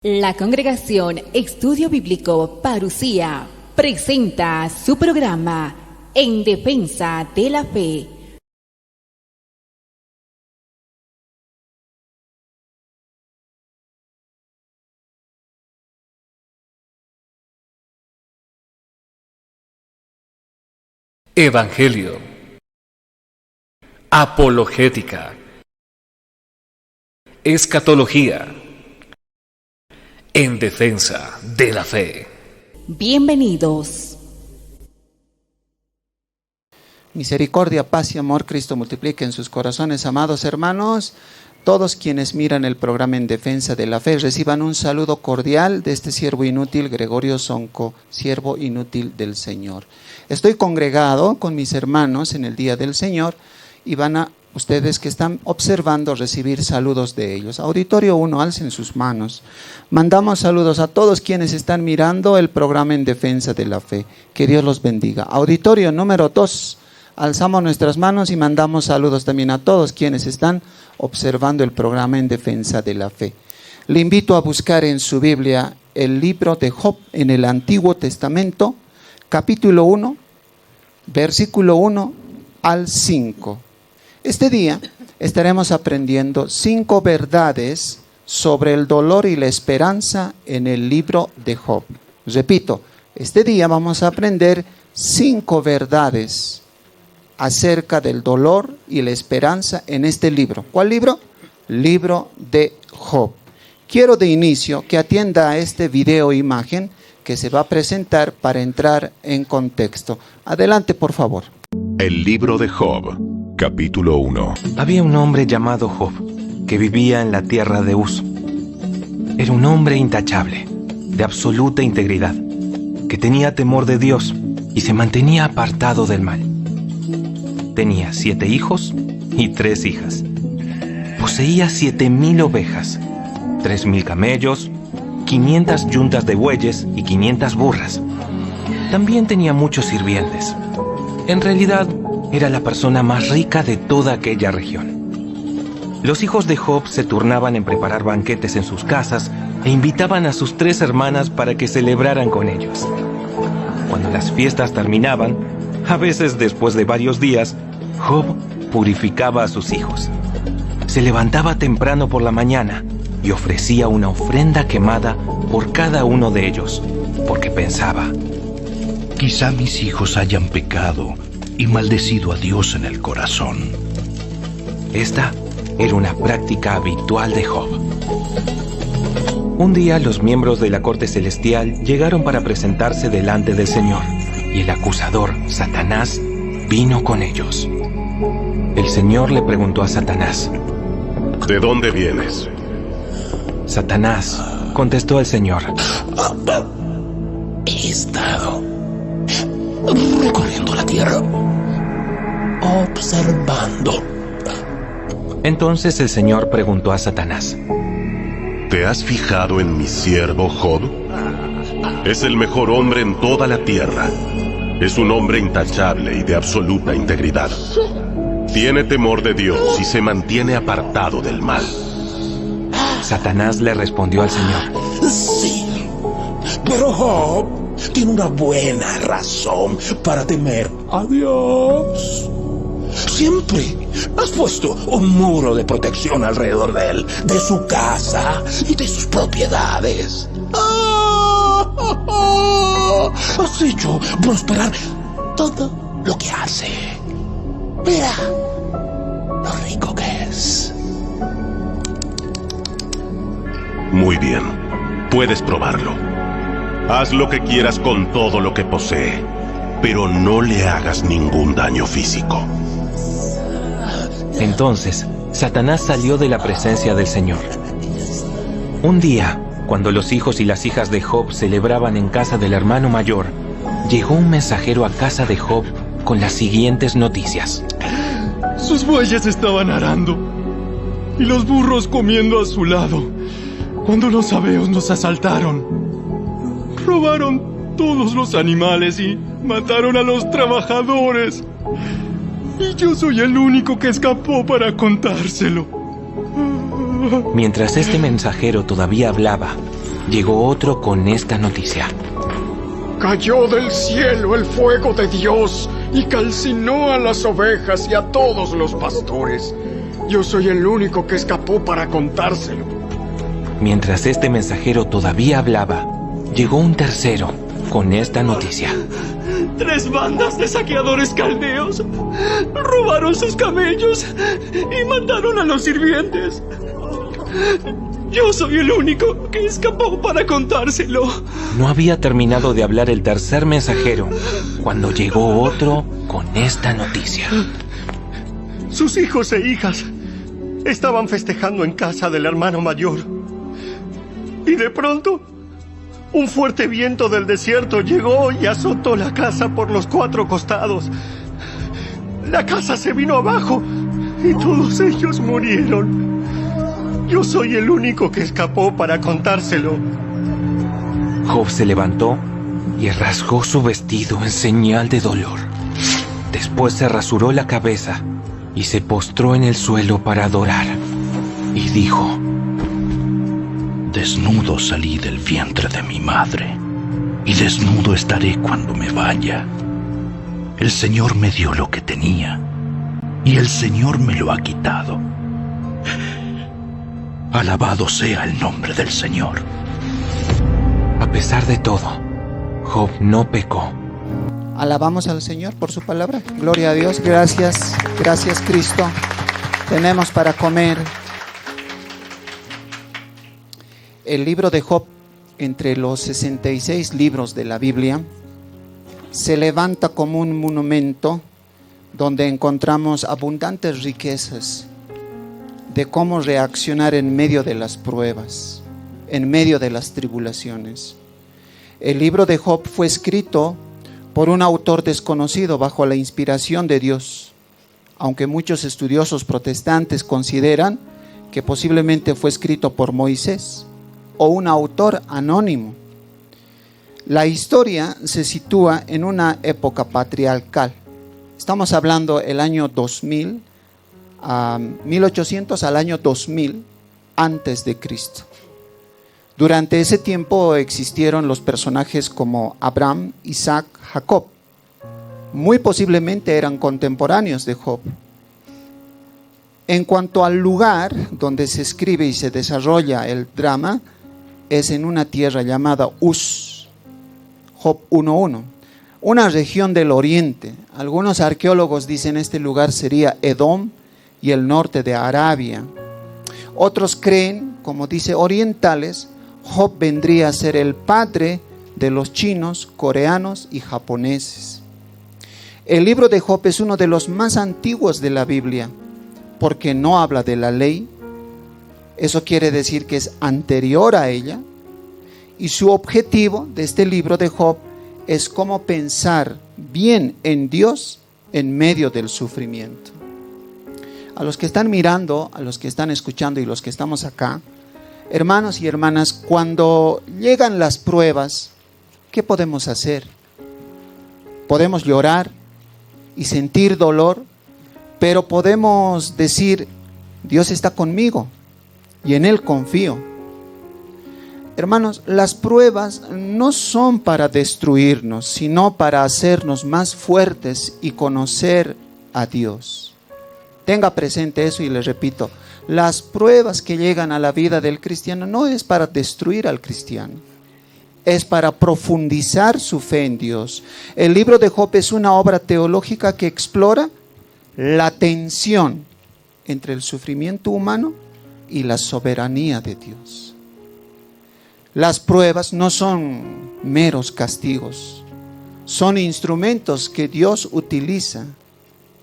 La Congregación Estudio Bíblico Parucía presenta su programa En Defensa de la Fe. Evangelio, apologética, escatología, en defensa de la fe. Bienvenidos. Misericordia, paz y amor, Cristo multiplique en sus corazones, amados hermanos. Todos quienes miran el programa En Defensa de la Fe reciban un saludo cordial de este siervo inútil, Gregorio Sonco, siervo inútil del Señor. Estoy congregado con mis hermanos en el Día del Señor y van a ustedes que están observando recibir saludos de ellos. Auditorio 1, alcen sus manos. Mandamos saludos a todos quienes están mirando el programa En Defensa de la Fe. Que Dios los bendiga. Auditorio número 2, alzamos nuestras manos y mandamos saludos también a todos quienes están observando el programa En Defensa de la Fe. Le invito a buscar en su Biblia el libro de Job en el Antiguo Testamento, capítulo 1, versículo 1 al 5. Este día estaremos aprendiendo 5 verdades sobre el dolor y la esperanza en el libro de Job. Repito, este día vamos a aprender 5 verdades acerca del dolor y la esperanza en este libro. ¿Cuál libro? Libro de Job. Quiero de inicio que atienda a este video imagen que se va a presentar para entrar en contexto. Adelante, por favor. El libro de Job, capítulo 1. Había un hombre llamado Job, que vivía en la tierra de Uz. Era un hombre intachable, de absoluta integridad, que tenía temor de Dios y se mantenía apartado del mal. Tenía 7 hijos y 3 hijas. Poseía 7,000 ovejas, 3,000 camellos, 500 yuntas de bueyes y 500 burras. También tenía muchos sirvientes. En realidad, era la persona más rica de toda aquella región. Los hijos de Job se turnaban en preparar banquetes en sus casas e invitaban a sus 3 hermanas para que celebraran con ellos. Cuando las fiestas terminaban, a veces después de varios días, Job purificaba a sus hijos. Se levantaba temprano por la mañana y ofrecía una ofrenda quemada por cada uno de ellos, porque pensaba: quizá mis hijos hayan pecado y maldecido a Dios en el corazón. Esta era una práctica habitual de Job. Un día los miembros de la corte celestial llegaron para presentarse delante del Señor, y el acusador, Satanás, vino con ellos. El Señor le preguntó a Satanás: ¿De dónde vienes? Satanás contestó al Señor: He estado recorriendo la tierra, observando. Entonces el Señor preguntó a Satanás: ¿Te has fijado en mi siervo Job? Es el mejor hombre en toda la tierra. Es un hombre intachable y de absoluta integridad. Tiene temor de Dios y se mantiene apartado del mal. Satanás le respondió al Señor: Sí, pero Job tiene una buena razón para temer a Dios. Siempre has puesto un muro de protección alrededor de él, de su casa y de sus propiedades. Has hecho prosperar todo lo que hace. Mira lo rico que es. Muy bien, puedes probarlo. Haz lo que quieras con todo lo que posee, pero no le hagas ningún daño físico. Entonces Satanás salió de la presencia del Señor. Un día, cuando los hijos y las hijas de Job celebraban en casa del hermano mayor, llegó un mensajero a casa de Job con las siguientes noticias: sus bueyes estaban arando y los burros comiendo a su lado cuando los sabeos nos asaltaron. Robaron todos los animales y mataron a los trabajadores. Y yo soy el único que escapó para contárselo. Mientras este mensajero todavía hablaba, llegó otro con esta noticia. Cayó del cielo el fuego de Dios y calcinó a las ovejas y a todos los pastores. Yo soy el único que escapó para contárselo. Mientras este mensajero todavía hablaba, llegó un tercero con esta noticia. 3 bandas de saqueadores caldeos robaron sus camellos y mataron a los sirvientes. Yo soy el único que escapó para contárselo. No había terminado de hablar el tercer mensajero cuando llegó otro con esta noticia. Sus hijos e hijas estaban festejando en casa del hermano mayor. Y de pronto, un fuerte viento del desierto llegó y azotó la casa por los 4 costados. La casa se vino abajo y todos ellos murieron. Yo soy el único que escapó para contárselo. Job se levantó y rasgó su vestido en señal de dolor. Después se rasuró la cabeza y se postró en el suelo para adorar. Y dijo: Desnudo salí del vientre de mi madre, y desnudo estaré cuando me vaya. El Señor me dio lo que tenía, y el Señor me lo ha quitado. Alabado sea el nombre del Señor. A pesar de todo, Job no pecó. Alabamos al Señor por su palabra. Gloria a Dios. Gracias. Gracias, Cristo. Tenemos para comer. El libro de Job, entre los 66 libros de la Biblia, se levanta como un monumento donde encontramos abundantes riquezas de cómo reaccionar en medio de las pruebas, en medio de las tribulaciones. El libro de Job fue escrito por un autor desconocido bajo la inspiración de Dios, aunque muchos estudiosos protestantes consideran que posiblemente fue escrito por Moisés o un autor anónimo. La historia se sitúa en una época patriarcal. Estamos hablando el año 2000, 1800 al año 2000 antes de Cristo. Durante ese tiempo existieron los personajes como Abraham, Isaac, Jacob. Muy posiblemente eran contemporáneos de Job. En cuanto al lugar donde se escribe y se desarrolla el drama, es en una tierra llamada Uz, Job 1:1, una región del oriente. Algunos arqueólogos dicen este lugar sería Edom y el norte de Arabia. Otros creen, como dice orientales, Job vendría a ser el padre de los chinos, coreanos y japoneses. El libro de Job es uno de los más antiguos de la Biblia, porque no habla de la ley. Eso quiere decir que es anterior a ella. Y su objetivo de este libro de Job es cómo pensar bien en Dios en medio del sufrimiento. A los que están mirando, a los que están escuchando y los que estamos acá, hermanos y hermanas, cuando llegan las pruebas, ¿qué podemos hacer? Podemos llorar y sentir dolor, pero podemos decir: Dios está conmigo y en Él confío. Hermanos, las pruebas no son para destruirnos, sino para hacernos más fuertes y conocer a Dios. Tenga presente eso y le repito, las pruebas que llegan a la vida del cristiano no es para destruir al cristiano, es para profundizar su fe en Dios. El libro de Job es una obra teológica que explora la tensión entre el sufrimiento humano y la soberanía de Dios. Las pruebas no son meros castigos, son instrumentos que Dios utiliza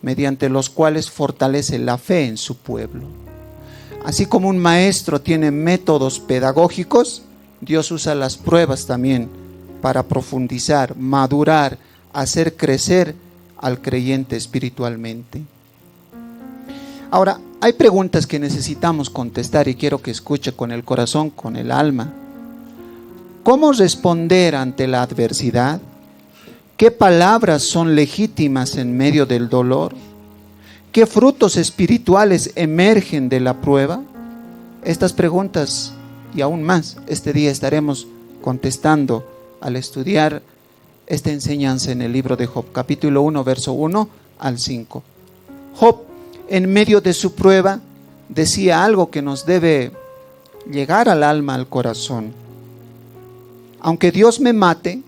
mediante los cuales fortalece la fe en su pueblo. Así como un maestro tiene métodos pedagógicos, Dios usa las pruebas también para profundizar, madurar, hacer crecer al creyente espiritualmente. Ahora, hay preguntas que necesitamos contestar y quiero que escuche con el corazón, con el alma. ¿Cómo responder ante la adversidad? ¿Qué palabras son legítimas en medio del dolor? ¿Qué frutos espirituales emergen de la prueba? Estas preguntas y aún más. Este día estaremos contestando al estudiar esta enseñanza en el libro de Job, capítulo 1, verso 1 al 5. Job, en medio de su prueba, decía algo que nos debe llegar al alma, al corazón. Aunque Dios me mate,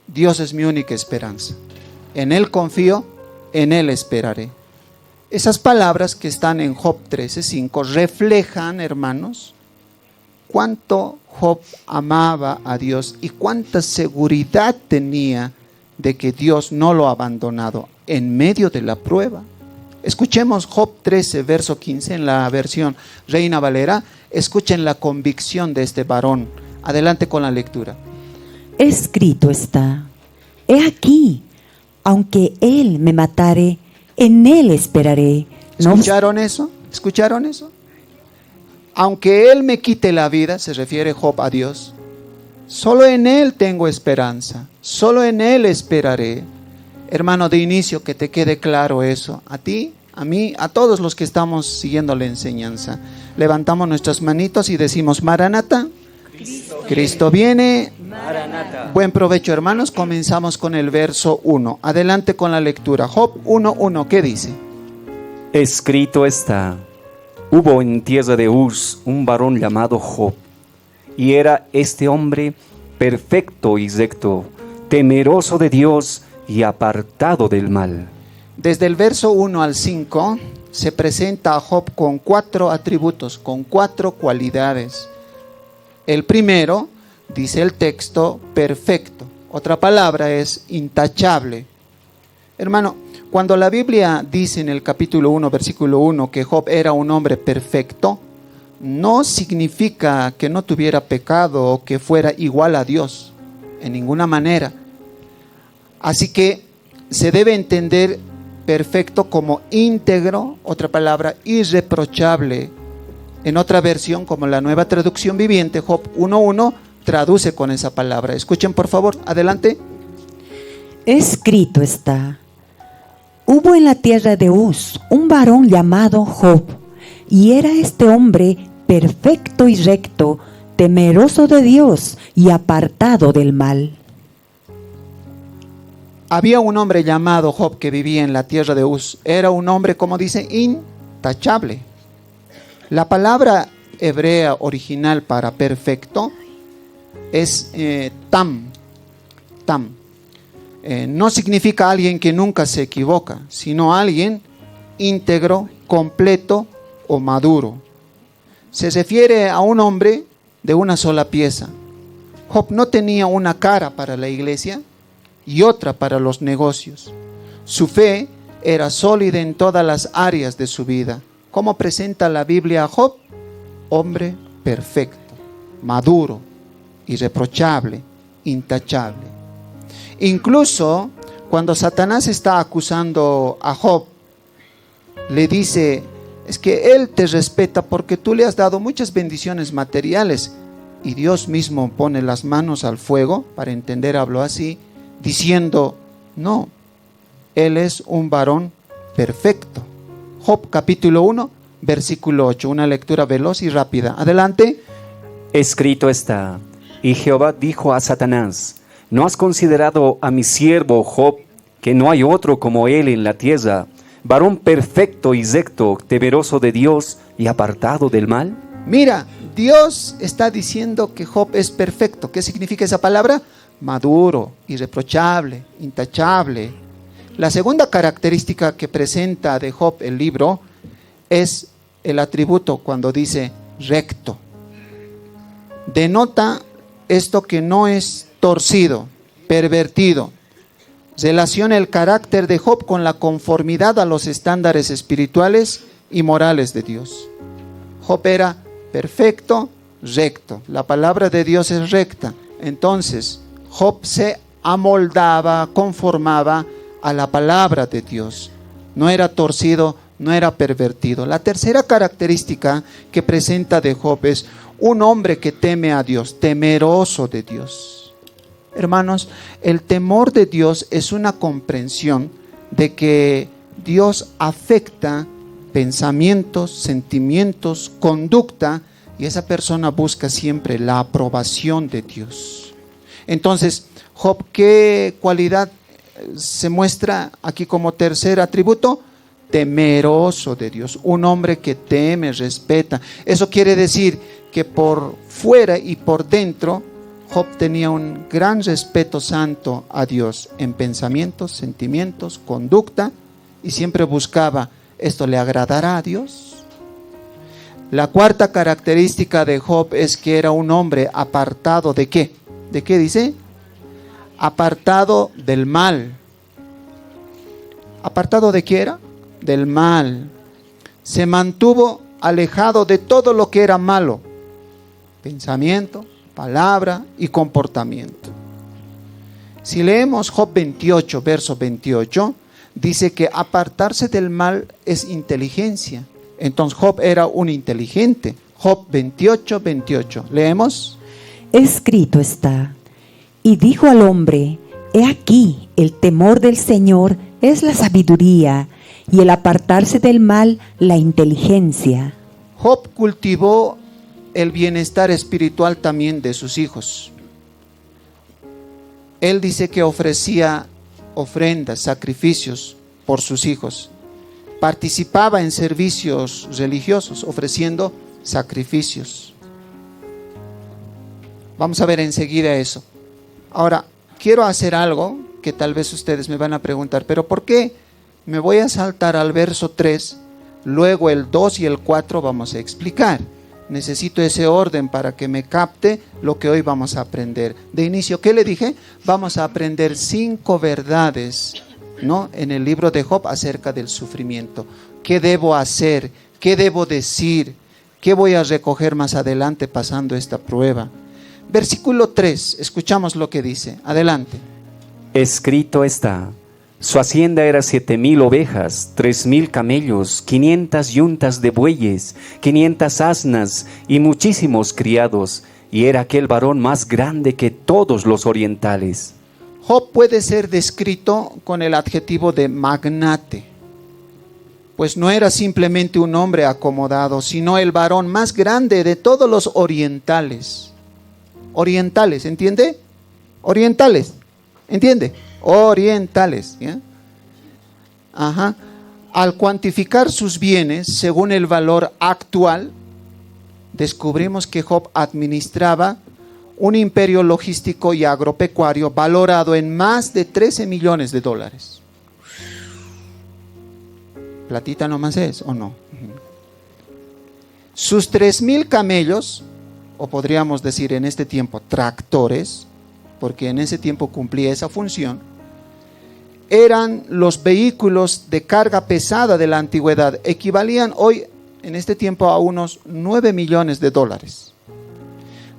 Dios es mi única esperanza. En Él confío, en Él esperaré. Esas palabras que están en Job 13:5 reflejan, hermanos, cuánto Job amaba a Dios y cuánta seguridad tenía de que Dios no lo ha abandonado en medio de la prueba. Escuchemos Job 13, verso 15 en la versión Reina Valera. Escuchen la convicción de este varón. Adelante con la lectura. Escrito está: he aquí, aunque él me matare, en él esperaré. ¿Escucharon eso? ¿Escucharon eso? Aunque él me quite la vida, se refiere Job a Dios, solo en él tengo esperanza, solo en él esperaré. Hermano, de inicio que te quede claro eso, a ti, a mí, a todos los que estamos siguiendo la enseñanza. Levantamos nuestras manitos y decimos: Maranata, Cristo viene. Maranata. Buen provecho, hermanos. Comenzamos con el verso 1. Adelante con la lectura. Job 1:1, ¿qué dice? Escrito está: hubo en tierra de Uz un varón llamado Job, y era este hombre perfecto y recto, temeroso de Dios y apartado del mal. Desde el verso 1 al 5 se presenta a Job con 4 atributos, con 4 cualidades. El primero, dice el texto, perfecto. Otra palabra es intachable. Hermano, cuando la Biblia dice en el capítulo 1, versículo 1, que Job era un hombre perfecto, no significa que no tuviera pecado o que fuera igual a Dios, en ninguna manera. Así que se debe entender perfecto como íntegro, otra palabra, irreprochable. En otra versión, como la Nueva Traducción Viviente, Job 1:1, traduce con esa palabra. Escuchen por favor, adelante. Escrito está: hubo en la tierra de Uz un varón llamado Job, y era este hombre perfecto y recto, temeroso de Dios y apartado del mal. Había un hombre llamado Job que vivía en la tierra de Uz. Era un hombre, como dice, intachable. La palabra hebrea original para perfecto es tam. No significa alguien que nunca se equivoca, sino alguien íntegro, completo o maduro. Se refiere a un hombre de una sola pieza. Job no tenía una cara para la iglesia y otra para los negocios. Su fe era sólida en todas las áreas de su vida. ¿Cómo presenta la Biblia a Job? Hombre perfecto, maduro, irreprochable, intachable. Incluso cuando Satanás está acusando a Job, le dice: es que él te respeta porque tú le has dado muchas bendiciones materiales. Y Dios mismo pone las manos al fuego, para entender, habló así, diciendo: no, él es un varón perfecto. Job capítulo 1, versículo 8, una lectura veloz y rápida. Adelante. Escrito está: y Jehová dijo a Satanás: ¿no has considerado a mi siervo Job, que no hay otro como él en la tierra, varón perfecto y recto, temeroso de Dios y apartado del mal? Mira, Dios está diciendo que Job es perfecto. ¿Qué significa esa palabra? Maduro, irreprochable, intachable. La segunda característica que presenta de Job el libro es el atributo cuando dice recto. Denota esto que no es torcido, pervertido. Relaciona el carácter de Job con la conformidad a los estándares espirituales y morales de Dios. Job era perfecto, recto. La palabra de Dios es recta. Entonces, Job se amoldaba, conformaba a la palabra de Dios. No era torcido, no era pervertido. La tercera característica que presenta de Job es un hombre que teme a Dios, temeroso de Dios. Hermanos, el temor de Dios es una comprensión de que Dios afecta pensamientos, sentimientos, conducta y esa persona busca siempre la aprobación de Dios. Entonces, Job, ¿qué cualidad se muestra aquí como tercer atributo? Temeroso de Dios, un hombre que teme, respeta. Eso quiere decir que por fuera y por dentro Job tenía un gran respeto santo a Dios en pensamientos, sentimientos, conducta, y siempre buscaba: ¿esto le agradará a Dios? La cuarta característica de Job es que era un hombre apartado ¿de qué? ¿De qué dice? Apartado del mal. ¿Apartado de qué era? Del mal. Se mantuvo alejado de todo lo que era malo: pensamiento, palabra y comportamiento. Si leemos Job 28, verso 28, dice que apartarse del mal es inteligencia. Entonces Job era un inteligente. Job 28, 28. ¿Leemos? Escrito está: y dijo al hombre: he aquí, el temor del Señor es la sabiduría, y el apartarse del mal la inteligencia. Job cultivó el bienestar espiritual también de sus hijos. Él dice que ofrecía ofrendas, sacrificios por sus hijos. Participaba en servicios religiosos, ofreciendo sacrificios. Vamos a ver enseguida eso. Ahora, quiero hacer algo que tal vez ustedes me van a preguntar: ¿pero por qué me voy a saltar al verso 3? Luego el 2 y el 4 vamos a explicar. Necesito ese orden para que me capte lo que hoy vamos a aprender. De inicio, ¿qué le dije? Vamos a aprender 5 verdades, ¿no?, en el libro de Job acerca del sufrimiento. ¿Qué debo hacer? ¿Qué debo decir? ¿Qué voy a recoger más adelante pasando esta prueba? Versículo 3, escuchamos lo que dice. Adelante. Escrito está: su hacienda era 7,000 ovejas, 3,000 camellos, 500 yuntas de bueyes, 500 asnas y muchísimos criados, y era aquel varón más grande que todos los orientales. Job puede ser descrito con el adjetivo de magnate, pues no era simplemente un hombre acomodado, sino el varón más grande de todos los orientales. Orientales, ¿entiende? Orientales, ¿entiende? Orientales, ¿ya? Ajá. Al cuantificar sus bienes según el valor actual, descubrimos que Job administraba un imperio logístico y agropecuario valorado en más de 13 millones de dólares. ¿Platita nomás es o no? Sus 3,000 camellos, o podríamos decir en este tiempo tractores, porque en ese tiempo cumplía esa función, eran los vehículos de carga pesada de la antigüedad. Equivalían hoy, en este tiempo, a unos 9 millones de dólares.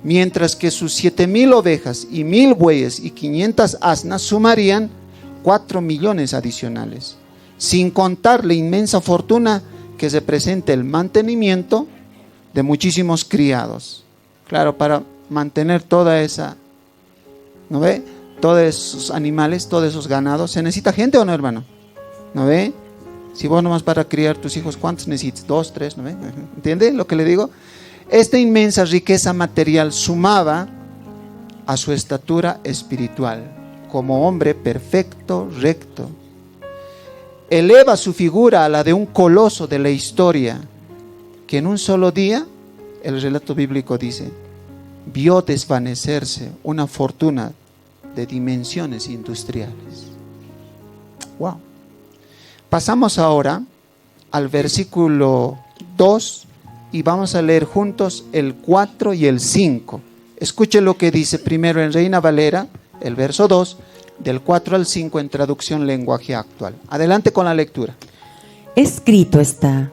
Mientras que sus 7,000 ovejas y 1,000 bueyes y 500 asnas sumarían 4 millones adicionales, sin contar la inmensa fortuna que representa el mantenimiento de muchísimos criados. Claro, para mantener toda esa, ¿no ve?, todos esos animales, todos esos ganados, ¿se necesita gente o no, hermano? ¿No ve? Si vos nomás para criar tus hijos, ¿cuántos necesitas? 2, 3, ¿no ve? ¿Entiende lo que le digo? Esta inmensa riqueza material sumaba a su estatura espiritual como hombre perfecto, recto. Eleva su figura a la de un coloso de la historia que en un solo día, el relato bíblico dice, vio desvanecerse una fortuna de dimensiones industriales. Wow. Pasamos ahora al versículo 2 y vamos a leer juntos el 4 y el 5. Escuche lo que dice primero en Reina Valera, el verso 2, del 4 al 5 en traducción lenguaje actual. Adelante con la lectura. Escrito está: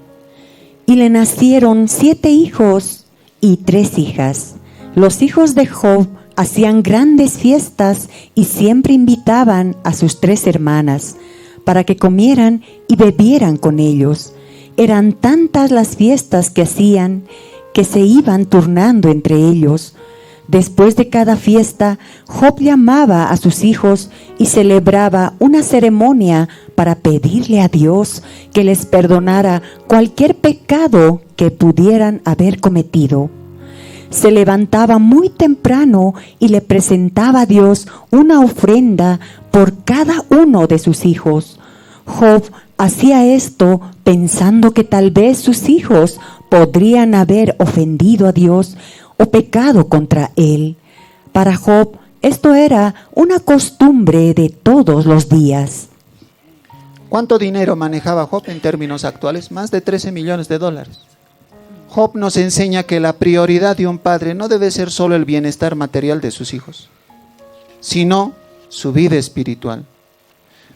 y le nacieron 7 hijos y 3 hijas. Los hijos de Job hacían grandes fiestas y siempre invitaban a sus 3 hermanas para que comieran y bebieran con ellos. Eran tantas las fiestas que hacían que se iban turnando entre ellos. Después de cada fiesta, Job llamaba a sus hijos y celebraba una ceremonia para pedirle a Dios que les perdonara cualquier pecado que pudieran haber cometido. se levantaba muy temprano y le presentaba a Dios una ofrenda por cada uno de sus hijos. Job hacía esto pensando que tal vez sus hijos podrían haber ofendido a Dios o pecado contra él. Para Job, esto era una costumbre de todos los días. ¿Cuánto dinero manejaba Job en términos actuales? Más de 13 millones de dólares. Job nos enseña que la prioridad de un padre no debe ser solo el bienestar material de sus hijos, sino su vida espiritual.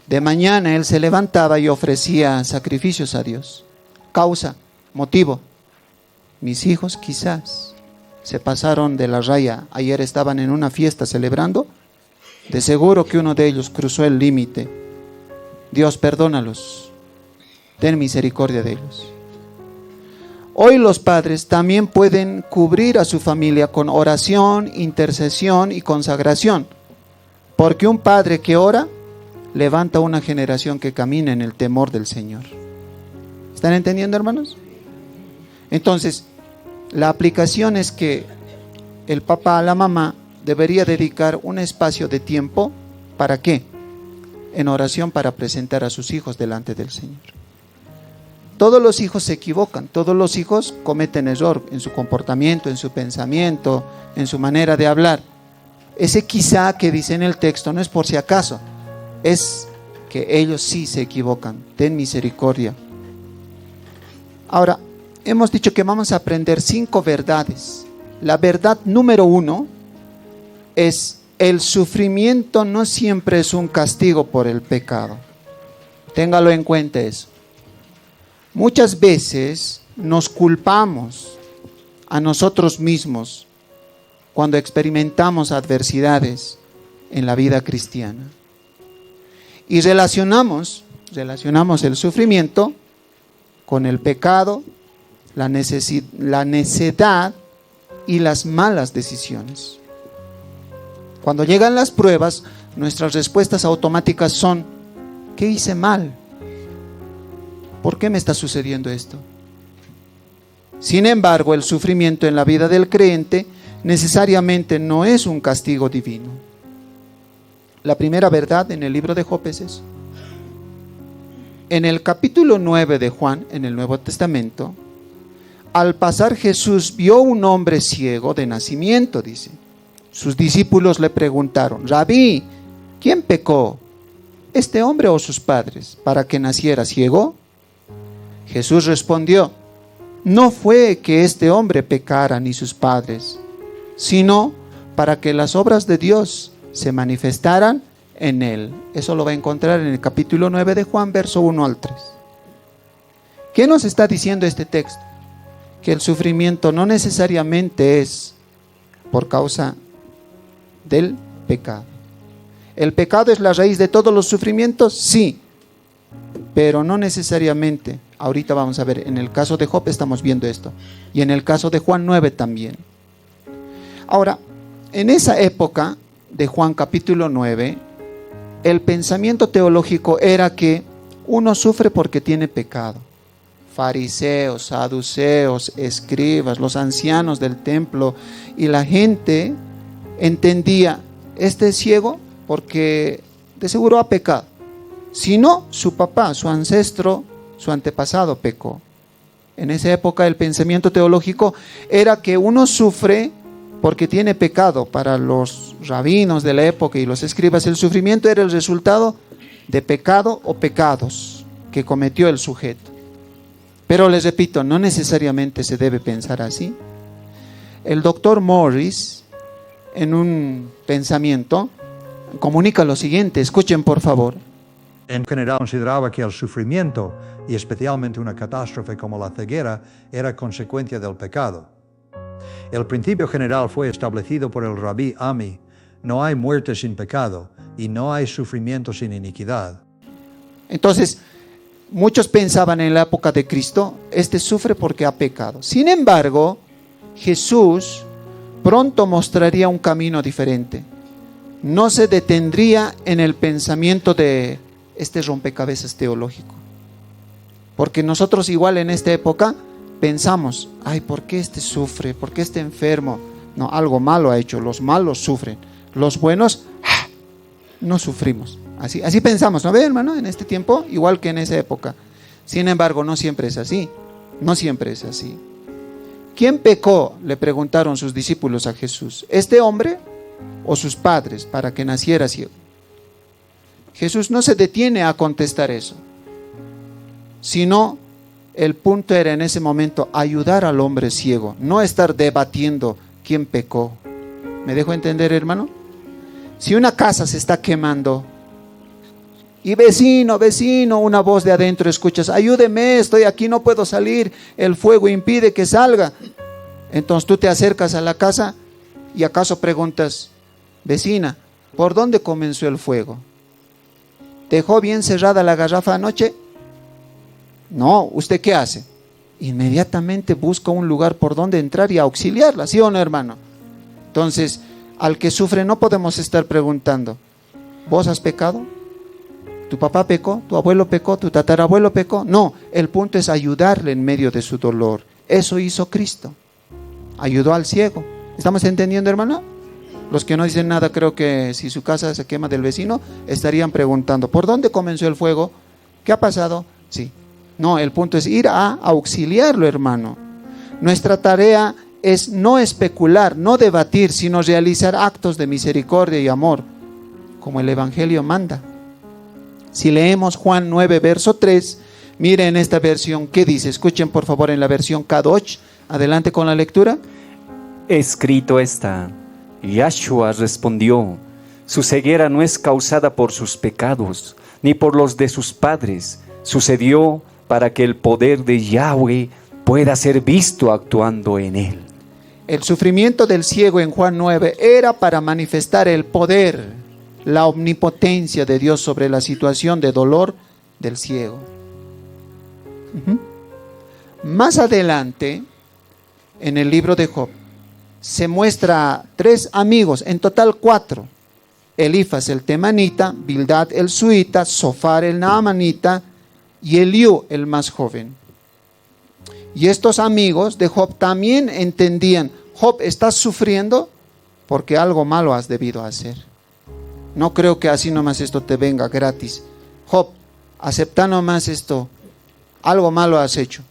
De mañana él se levantaba y ofrecía sacrificios a Dios. Causa, motivo. Mis hijos quizás se pasaron de la raya. Ayer estaban en una fiesta celebrando. De seguro que uno de ellos cruzó el límite. Dios, perdónalos. Ten misericordia de ellos. Hoy los padres también pueden cubrir a su familia con oración, intercesión y consagración. Porque un padre que ora levanta una generación que camina en el temor del Señor. ¿Están entendiendo, hermanos? Entonces, la aplicación es que el papá, la mamá, debería dedicar un espacio de tiempo. ¿Para qué? En oración, para presentar a sus hijos delante del Señor. Todos los hijos se equivocan, todos los hijos cometen error en su comportamiento, en su pensamiento, en su manera de hablar. Ese quizá que dice en el texto no es por si acaso, es que ellos sí se equivocan. Ten misericordia. Ahora, hemos dicho que vamos a aprender 5 verdades. La verdad número 1 es: el sufrimiento no siempre es un castigo por el pecado. Téngalo en cuenta eso. Muchas veces nos culpamos a nosotros mismos cuando experimentamos adversidades en la vida cristiana. Y relacionamos el sufrimiento con el pecado, la necedad y las malas decisiones. Cuando llegan las pruebas, nuestras respuestas automáticas son: ¿qué hice mal? ¿Por qué me está sucediendo esto? Sin embargo, el sufrimiento en la vida del creyente necesariamente no es un castigo divino. La primera verdad en el libro de Job es eso. En el capítulo 9 de Juan, en el Nuevo Testamento, al pasar Jesús vio un hombre ciego de nacimiento, dice. Sus discípulos le preguntaron: Rabí, ¿quién pecó, este hombre o sus padres, para que naciera ciego? Jesús respondió: no fue que este hombre pecara ni sus padres, sino para que las obras de Dios se manifestaran en él. Eso lo va a encontrar en el capítulo 9 de Juan, verso 1 al 3. ¿Qué nos está diciendo este texto? Que el sufrimiento no necesariamente es por causa del pecado. ¿El pecado es la raíz de todos los sufrimientos? Sí, pero no necesariamente. Ahorita vamos a ver, en el caso de Job estamos viendo esto, y en el caso de Juan 9 también. Ahora, en esa época de Juan capítulo 9, el pensamiento teológico era que uno sufre porque tiene pecado. Fariseos, saduceos, escribas, los ancianos del templo y la gente entendía: este es ciego porque de seguro ha pecado. Si no, su papá, su ancestro, su antepasado pecó. En esa época el pensamiento teológico era que uno sufre porque tiene pecado. Para los rabinos de la época y los escribas, el sufrimiento era el resultado de pecado o pecados que cometió el sujeto. Pero les repito, no necesariamente se debe pensar así. El doctor Morris, en un pensamiento, comunica lo siguiente, escuchen por favor. En general consideraba que el sufrimiento, y especialmente una catástrofe como la ceguera, era consecuencia del pecado. El principio general fue establecido por el Rabí Ami: no hay muerte sin pecado y no hay sufrimiento sin iniquidad. Entonces, muchos pensaban en la época de Cristo: este sufre porque ha pecado. Sin embargo, Jesús pronto mostraría un camino diferente. No se detendría en el pensamiento de este rompecabezas teológico. Porque nosotros igual en esta época pensamos, ay, ¿por qué este sufre? ¿Por qué este enfermo? No, algo malo ha hecho, los malos sufren. Los buenos, no sufrimos. Así pensamos, ¿no ve, hermano? En este tiempo, igual que en esa época. Sin embargo, no siempre es así. No siempre es así. ¿Quién pecó?, le preguntaron sus discípulos a Jesús. ¿Este hombre o sus padres para que naciera ciego? Jesús no se detiene a contestar eso, sino el punto era en ese momento ayudar al hombre ciego, no estar debatiendo quién pecó. ¿Me dejo entender, hermano? Si una casa se está quemando y vecino, una voz de adentro escuchas, ayúdeme, estoy aquí, no puedo salir, el fuego impide que salga. Entonces tú te acercas a la casa y acaso preguntas, vecina, ¿por dónde comenzó el fuego? ¿Dejó bien cerrada la garrafa anoche? No, ¿usted qué hace? Inmediatamente busca un lugar por donde entrar y auxiliarla, ¿sí o no, hermano? Entonces, al que sufre no podemos estar preguntando, ¿vos has pecado? ¿Tu papá pecó? ¿Tu abuelo pecó? ¿Tu tatarabuelo pecó? No, el punto es ayudarle en medio de su dolor. Eso hizo Cristo. Ayudó al ciego. ¿Estamos entendiendo, hermano? Los que no dicen nada, creo que si su casa se quema del vecino, estarían preguntando, ¿por dónde comenzó el fuego? ¿Qué ha pasado? Sí. No, el punto es ir a auxiliarlo, hermano. Nuestra tarea es no especular, no debatir, sino realizar actos de misericordia y amor, como el Evangelio manda. Si leemos Juan 9, verso 3, miren esta versión, ¿qué dice? Escuchen por favor en la versión Kadosh. Adelante con la lectura. Escrito está, Yahshua respondió, su ceguera no es causada por sus pecados, ni por los de sus padres. Sucedió para que el poder de Yahweh pueda ser visto actuando en él. El sufrimiento del ciego en Juan 9 era para manifestar el poder, la omnipotencia de Dios sobre la situación de dolor del ciego. Más adelante, en el libro de Job, se muestra 3 amigos, en total 4. Elifaz el temanita, Bildad el suita, Sofar el naamanita y Eliú el más joven. Y estos amigos de Job también entendían, Job, estás sufriendo porque algo malo has debido hacer. No creo que así nomás esto te venga gratis. Job, acepta nomás esto, algo malo has hecho.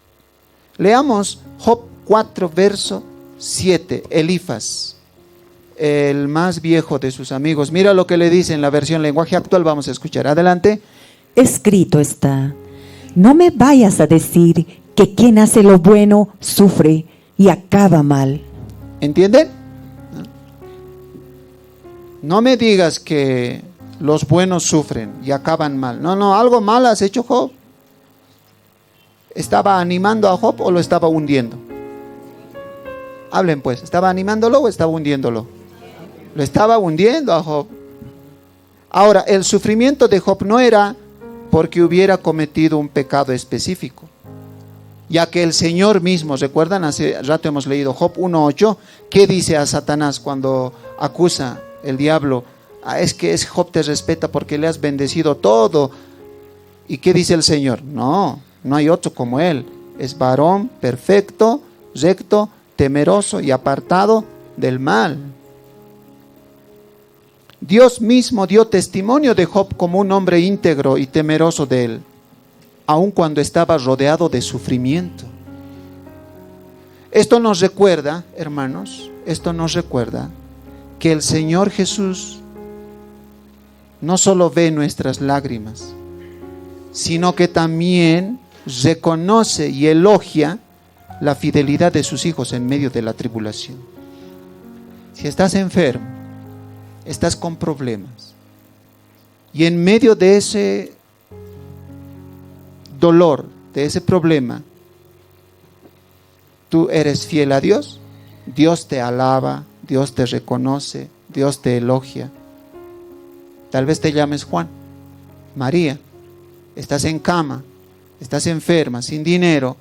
Leamos Job 4, verso 7, Elifaz, el más viejo de sus amigos. Mira lo que le dice en la versión lenguaje actual, vamos a escuchar. Adelante. Escrito está, no me vayas a decir que quien hace lo bueno sufre y acaba mal. ¿Entienden? No me digas que los buenos sufren y acaban mal. No, algo mal has hecho, Job. ¿Estaba animando a Job o lo estaba hundiendo? Hablen pues, ¿estaba animándolo o estaba hundiéndolo? Lo estaba hundiendo a Job. Ahora, el sufrimiento de Job no era porque hubiera cometido un pecado específico, ya que el Señor mismo, ¿recuerdan? Hace rato hemos leído Job 1:8, ¿qué dice a Satanás cuando acusa el diablo? Es que Job te respeta porque le has bendecido todo. ¿Y qué dice el Señor? No hay otro como él. Es varón perfecto, recto, temeroso y apartado del mal. Dios mismo dio testimonio de Job como un hombre íntegro y temeroso de él, aun cuando estaba rodeado de sufrimiento. Esto nos recuerda, hermanos, que el Señor Jesús no solo ve nuestras lágrimas, sino que también reconoce y elogia la fidelidad de sus hijos en medio de la tribulación. Si estás enfermo, estás con problemas, y en medio de ese dolor, de ese problema, tú eres fiel a Dios, Dios te alaba, Dios te reconoce, Dios te elogia. Tal vez te llames Juan, María, estás en cama, estás enferma, sin dinero,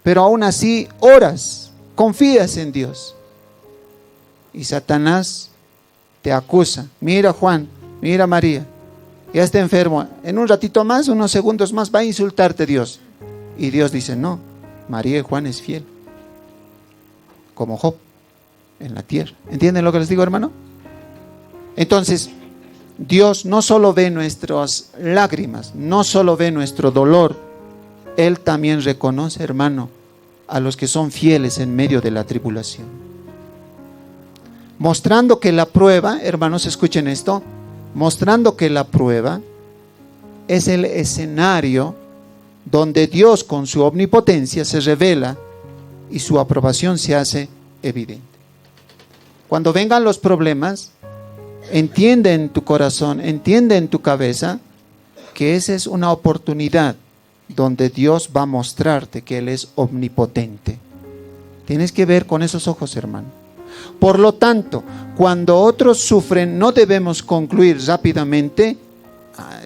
pero aún así oras, confías en Dios. Y Satanás te acusa. Mira Juan, mira María, ya está enfermo. En un ratito más, unos segundos más, va a insultarte Dios. Y Dios dice, no María y Juan es fiel, como Job en la tierra. ¿Entienden lo que les digo, hermano? Entonces, Dios no solo ve nuestras lágrimas, no solo ve nuestro dolor, Él también reconoce, hermano, a los que son fieles en medio de la tribulación. Mostrando que la prueba, hermanos, escuchen esto, mostrando que la prueba es el escenario donde Dios con su omnipotencia se revela y su aprobación se hace evidente. Cuando vengan los problemas, entiende en tu corazón, entiende en tu cabeza que esa es una oportunidad donde Dios va a mostrarte que Él es omnipotente. Tienes que ver con esos ojos, hermano. Por lo tanto, cuando otros sufren, no debemos concluir rápidamente,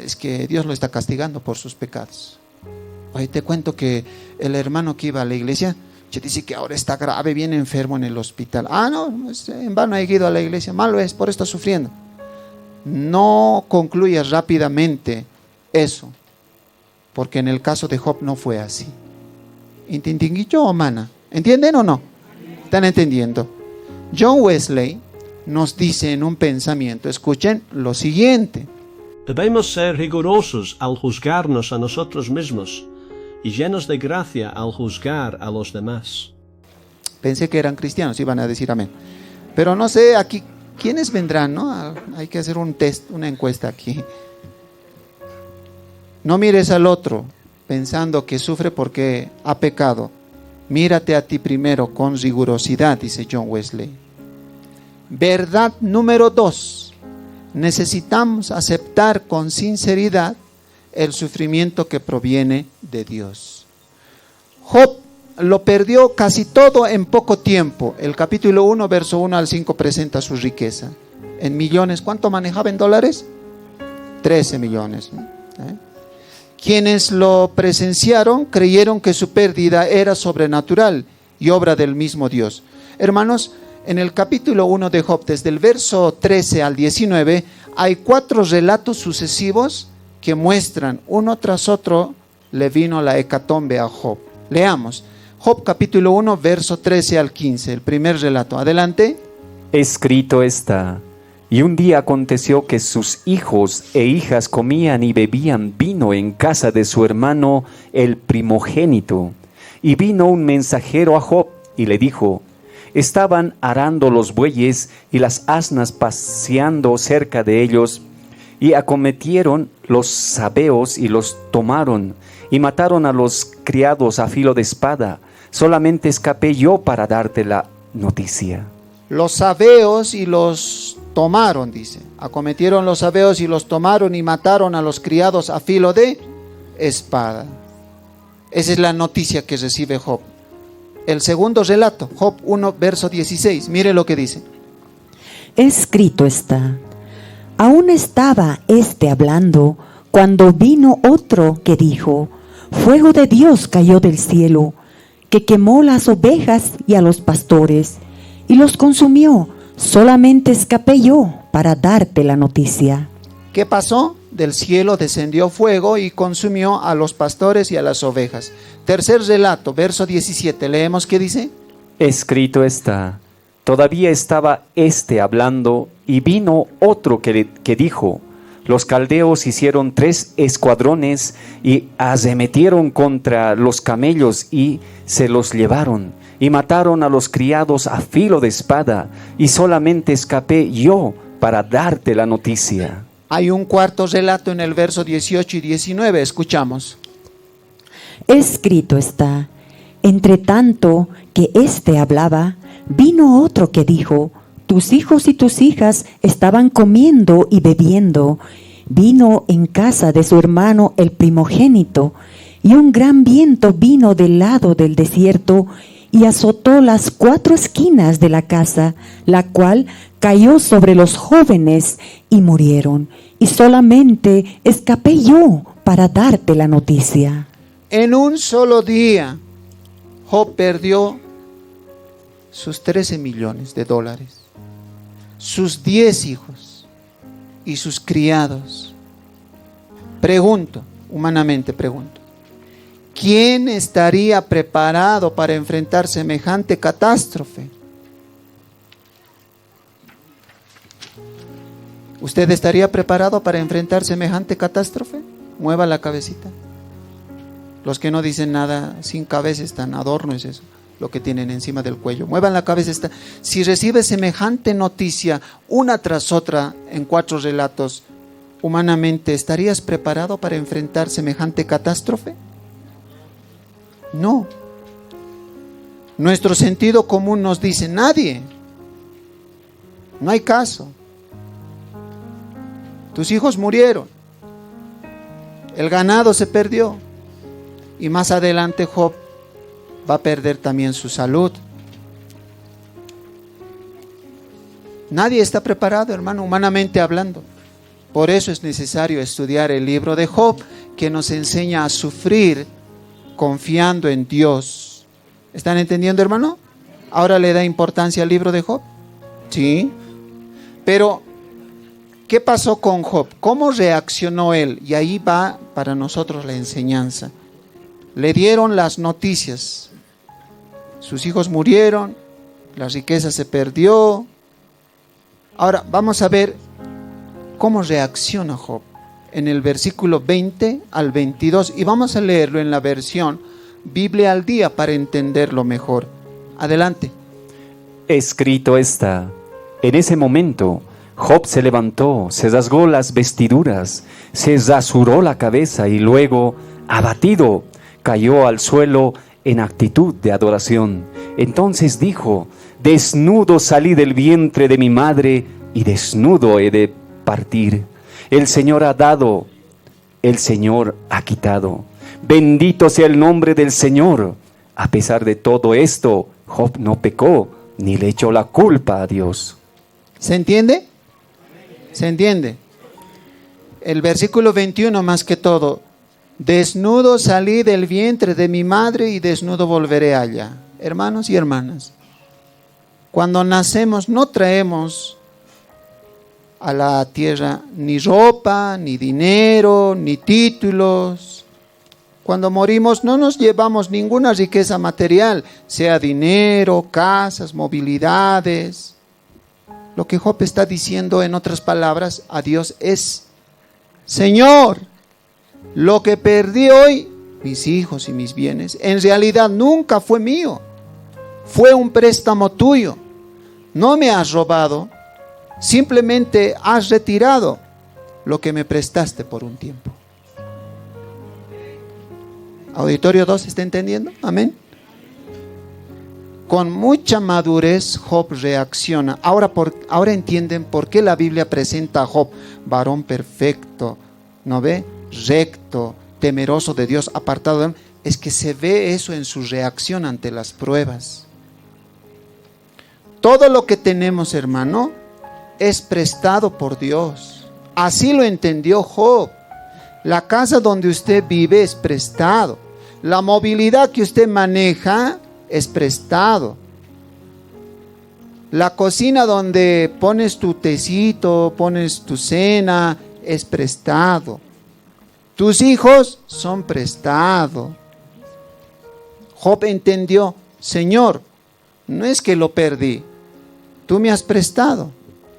es que Dios lo está castigando por sus pecados. Oye, te cuento que el hermano que iba a la iglesia, se dice que ahora está grave, bien enfermo en el hospital. No, en vano ha ido a la iglesia, malo es, por eso está sufriendo. No concluyas rápidamente eso, porque en el caso de Job no fue así. ¿Intintinguillo o mana? ¿Entienden o no? ¿Están entendiendo? John Wesley nos dice en un pensamiento, escuchen lo siguiente: debemos ser rigurosos al juzgarnos a nosotros mismos y llenos de gracia al juzgar a los demás. Pensé que eran cristianos, iban a decir amén. Pero no sé, aquí, ¿quiénes vendrán, no? Hay que hacer un test, una encuesta aquí. No mires al otro pensando que sufre porque ha pecado. Mírate a ti primero con rigurosidad, dice John Wesley. Verdad número 2. Necesitamos aceptar con sinceridad el sufrimiento que proviene de Dios. Job lo perdió casi todo en poco tiempo. El capítulo 1, verso 1 al 5 presenta su riqueza. En millones, ¿cuánto manejaba en dólares? 13 millones. Quienes lo presenciaron creyeron que su pérdida era sobrenatural y obra del mismo Dios. Hermanos, en el capítulo 1 de Job, desde el verso 13 al 19, hay 4 relatos sucesivos que muestran uno tras otro le vino la hecatombe a Job. Leamos. Job capítulo 1, verso 13 al 15, el primer relato. Adelante. Escrito está: y un día aconteció que sus hijos e hijas comían y bebían vino en casa de su hermano el primogénito. Y vino un mensajero a Job y le dijo: estaban arando los bueyes y las asnas paseando cerca de ellos, y acometieron los sabeos y los tomaron, y mataron a los criados a filo de espada. Solamente escapé yo para darte la noticia. Los sabeos y los tomaron, dice. Acometieron los sabeos y los tomaron y mataron a los criados a filo de espada. Esa es la noticia que recibe Job. El segundo relato, Job 1, verso 16. Mire lo que dice. Escrito está: aún estaba éste hablando, cuando vino otro que dijo: fuego de Dios cayó del cielo, que quemó las ovejas y a los pastores, y los consumió. Solamente escapé yo para darte la noticia. ¿Qué pasó? Del cielo descendió fuego y consumió a los pastores y a las ovejas. Tercer relato, verso 17. Leemos qué dice. Escrito está: todavía estaba éste hablando, y vino otro que dijo: los caldeos hicieron 3 escuadrones y arremetieron contra los camellos y se los llevaron, y mataron a los criados a filo de espada, y solamente escapé yo para darte la noticia. Hay un cuarto relato en el verso 18 y 19, escuchamos. Escrito está: entre tanto que éste hablaba, vino otro que dijo: tus hijos y tus hijas estaban comiendo y bebiendo. Vino en casa de su hermano el primogénito, y un gran viento vino del lado del desierto y azotó las 4 esquinas de la casa, la cual cayó sobre los jóvenes y murieron. Y solamente escapé yo para darte la noticia. En un solo día, Job perdió sus 13 millones de dólares, sus 10 hijos y sus criados. Pregunto, humanamente pregunto, ¿Quién estaría preparado para enfrentar semejante catástrofe? ¿Usted estaría preparado para enfrentar semejante catástrofe? Mueva la cabecita. Los que no dicen nada, sin cabeza están, adorno es eso, lo que tienen encima del cuello. Muevan la cabeza. Si recibe semejante noticia, una tras otra, en 4 relatos, humanamente, ¿estarías preparado para enfrentar semejante catástrofe? No. Nuestro sentido común nos dice, nadie. No hay caso. Tus hijos murieron. El ganado se perdió. Y más adelante Job va a perder también su salud. Nadie está preparado, hermano, humanamente hablando. Por eso es necesario estudiar el libro de Job, que nos enseña a sufrir confiando en Dios. ¿Están entendiendo, hermano? ¿Ahora le da importancia al libro de Job? Sí. Pero, ¿qué pasó con Job? ¿Cómo reaccionó él? Y ahí va para nosotros la enseñanza. Le dieron las noticias. Sus hijos murieron, la riqueza se perdió. Ahora, vamos a ver cómo reacciona Job en el versículo 20 al 22. Y vamos a leerlo en la versión Biblia al día para entenderlo mejor. Adelante. Escrito está: en ese momento Job se levantó, se rasgó las vestiduras, se rasuró la cabeza y luego, abatido, cayó al suelo en actitud de adoración. Entonces dijo: desnudo salí del vientre de mi madre y desnudo he de partir. El Señor ha dado, el Señor ha quitado. Bendito sea el nombre del Señor. A pesar de todo esto, Job no pecó ni le echó la culpa a Dios. ¿Se entiende? ¿Se entiende? El versículo 21 más que todo. Desnudo salí del vientre de mi madre y desnudo volveré allá. Hermanos y hermanas, cuando nacemos no traemos a la tierra ni ropa, ni dinero, ni títulos. Cuando morimos no nos llevamos ninguna riqueza material, sea dinero, casas, movilidades. Lo que Job está diciendo, en otras palabras, a Dios es: Señor, lo que perdí hoy, mis hijos y mis bienes, en realidad nunca fue mío. Fue un préstamo tuyo. No me has robado, simplemente has retirado lo que me prestaste por un tiempo. Auditorio 2, ¿está entendiendo? Amén. Con mucha madurez Job reacciona. Ahora entienden por qué la Biblia presenta a Job varón perfecto, ¿no ve? Recto, temeroso de Dios, apartado de él. Es que se ve eso en su reacción ante las pruebas. Todo lo que tenemos, hermano, es prestado por Dios. Así lo entendió Job. La casa donde usted vive es prestado. La movilidad que usted maneja es prestado. La cocina donde pones tu tecito, pones tu cena, es prestado. Tus hijos son prestados. Job entendió: Señor, no es que lo perdí, tú me has prestado,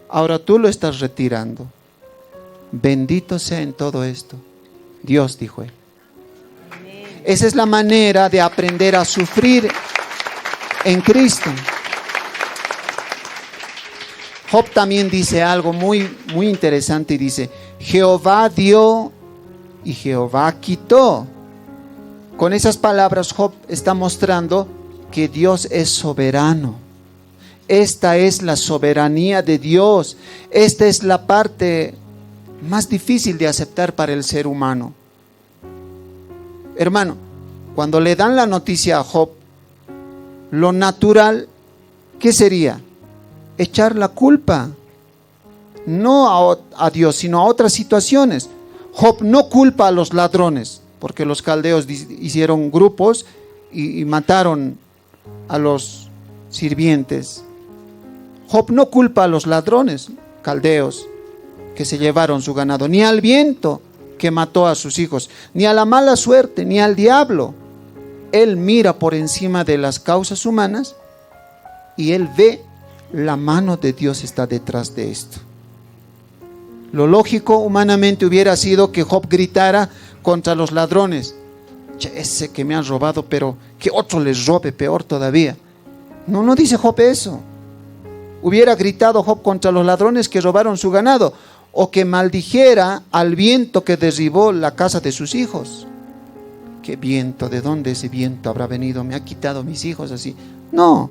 ahora tú lo estás retirando. Bendito sea en todo esto Dios, dijo él. Esa es la manera de aprender a sufrir en Cristo. Job también dice algo muy interesante y dice: Jehová dio y Jehová quitó. Con esas palabras Job está mostrando que Dios es soberano. Esta es la soberanía de Dios. Esta es la parte más difícil de aceptar para el ser humano. Hermano, cuando le dan la noticia a Job, lo natural, ¿qué sería? Echar la culpa. No a Dios, sino a otras situaciones. Job no culpa a los ladrones, porque los caldeos hicieron grupos y mataron a los sirvientes. Job no culpa a los ladrones caldeos que se llevaron su ganado, ni al viento que mató a sus hijos, ni a la mala suerte, ni al diablo Él mira por encima de las causas humanas y él ve la mano de Dios está detrás de esto. Lo lógico humanamente hubiera sido que Job gritara contra los ladrones: ese que me han robado, pero que otro les robe, peor todavía. No dice Job eso. Hubiera gritado Job contra los ladrones que robaron su ganado, o que maldijera al viento que derribó la casa de sus hijos. ¿Qué viento? ¿De dónde ese viento habrá venido? Me ha quitado mis hijos así. No.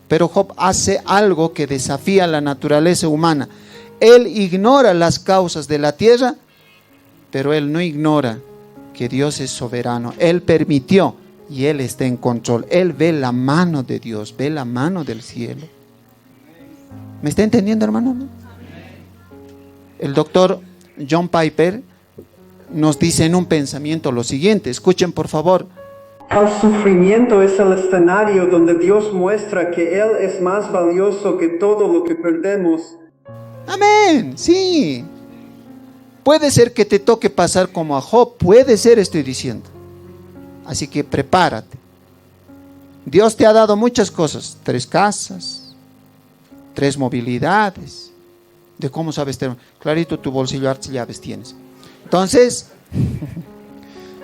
Pero Job hace algo que desafía la naturaleza humana. Él ignora las causas de la tierra, pero él no ignora que Dios es soberano. Él permitió y él está en control. Él ve la mano de Dios, ve la mano del cielo. ¿Me está entendiendo, hermano? El doctor John Piper nos dice en un pensamiento lo siguiente. Escuchen, por favor. El sufrimiento es el escenario donde Dios muestra que Él es más valioso que todo lo que perdemos. Amén, sí. Puede ser que te toque pasar como a Job, puede ser, estoy diciendo. Así que prepárate. Dios te ha dado muchas cosas: 3 casas, 3 movilidades. ¿De cómo sabes? Clarito, tu bolsillo hartas llaves tienes.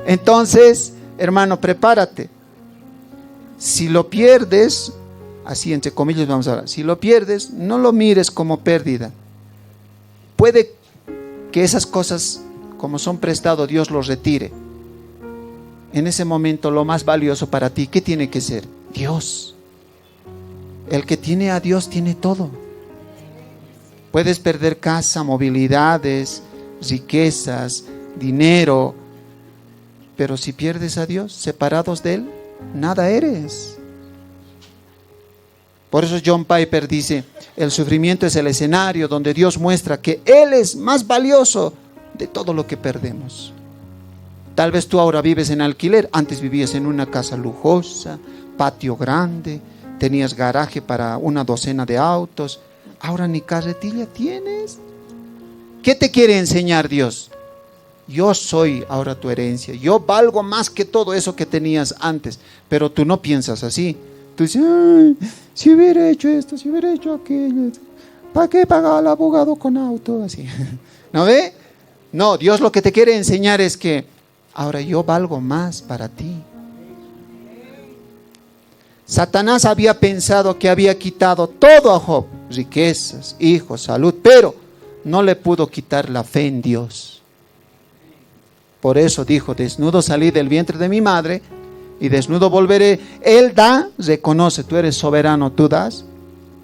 Entonces, hermano, prepárate. Si lo pierdes, así entre comillas vamos a hablar, si lo pierdes, no lo mires como pérdida. Puede que esas cosas, como son prestado, Dios los retire. En ese momento, lo más valioso para ti, ¿qué tiene que ser? Dios. El que tiene a Dios tiene todo. Puedes perder casa, movilidades, riquezas, dinero, pero si pierdes a Dios, separados de Él, nada eres. Por eso John Piper dice: el sufrimiento es el escenario donde Dios muestra que Él es más valioso de todo lo que perdemos. Tal vez tú ahora vives en alquiler, antes vivías en una casa lujosa, patio grande, tenías garaje para una docena de autos, ahora ni carretilla tienes. ¿Qué te quiere enseñar Dios? Yo soy ahora tu herencia, yo valgo más que todo eso que tenías antes. Pero tú no piensas así. Tú dices: ay, si hubiera hecho esto, si hubiera hecho aquello, ¿para qué pagar al abogado con auto? Así. ¿No ve? No, Dios lo que te quiere enseñar es que ahora yo valgo más para ti. Satanás había pensado que había quitado todo a Job: riquezas, hijos, salud, pero no le pudo quitar la fe en Dios. Por eso dijo: desnudo salí del vientre de mi madre y desnudo volveré. Él da, reconoce, tú eres soberano, tú das,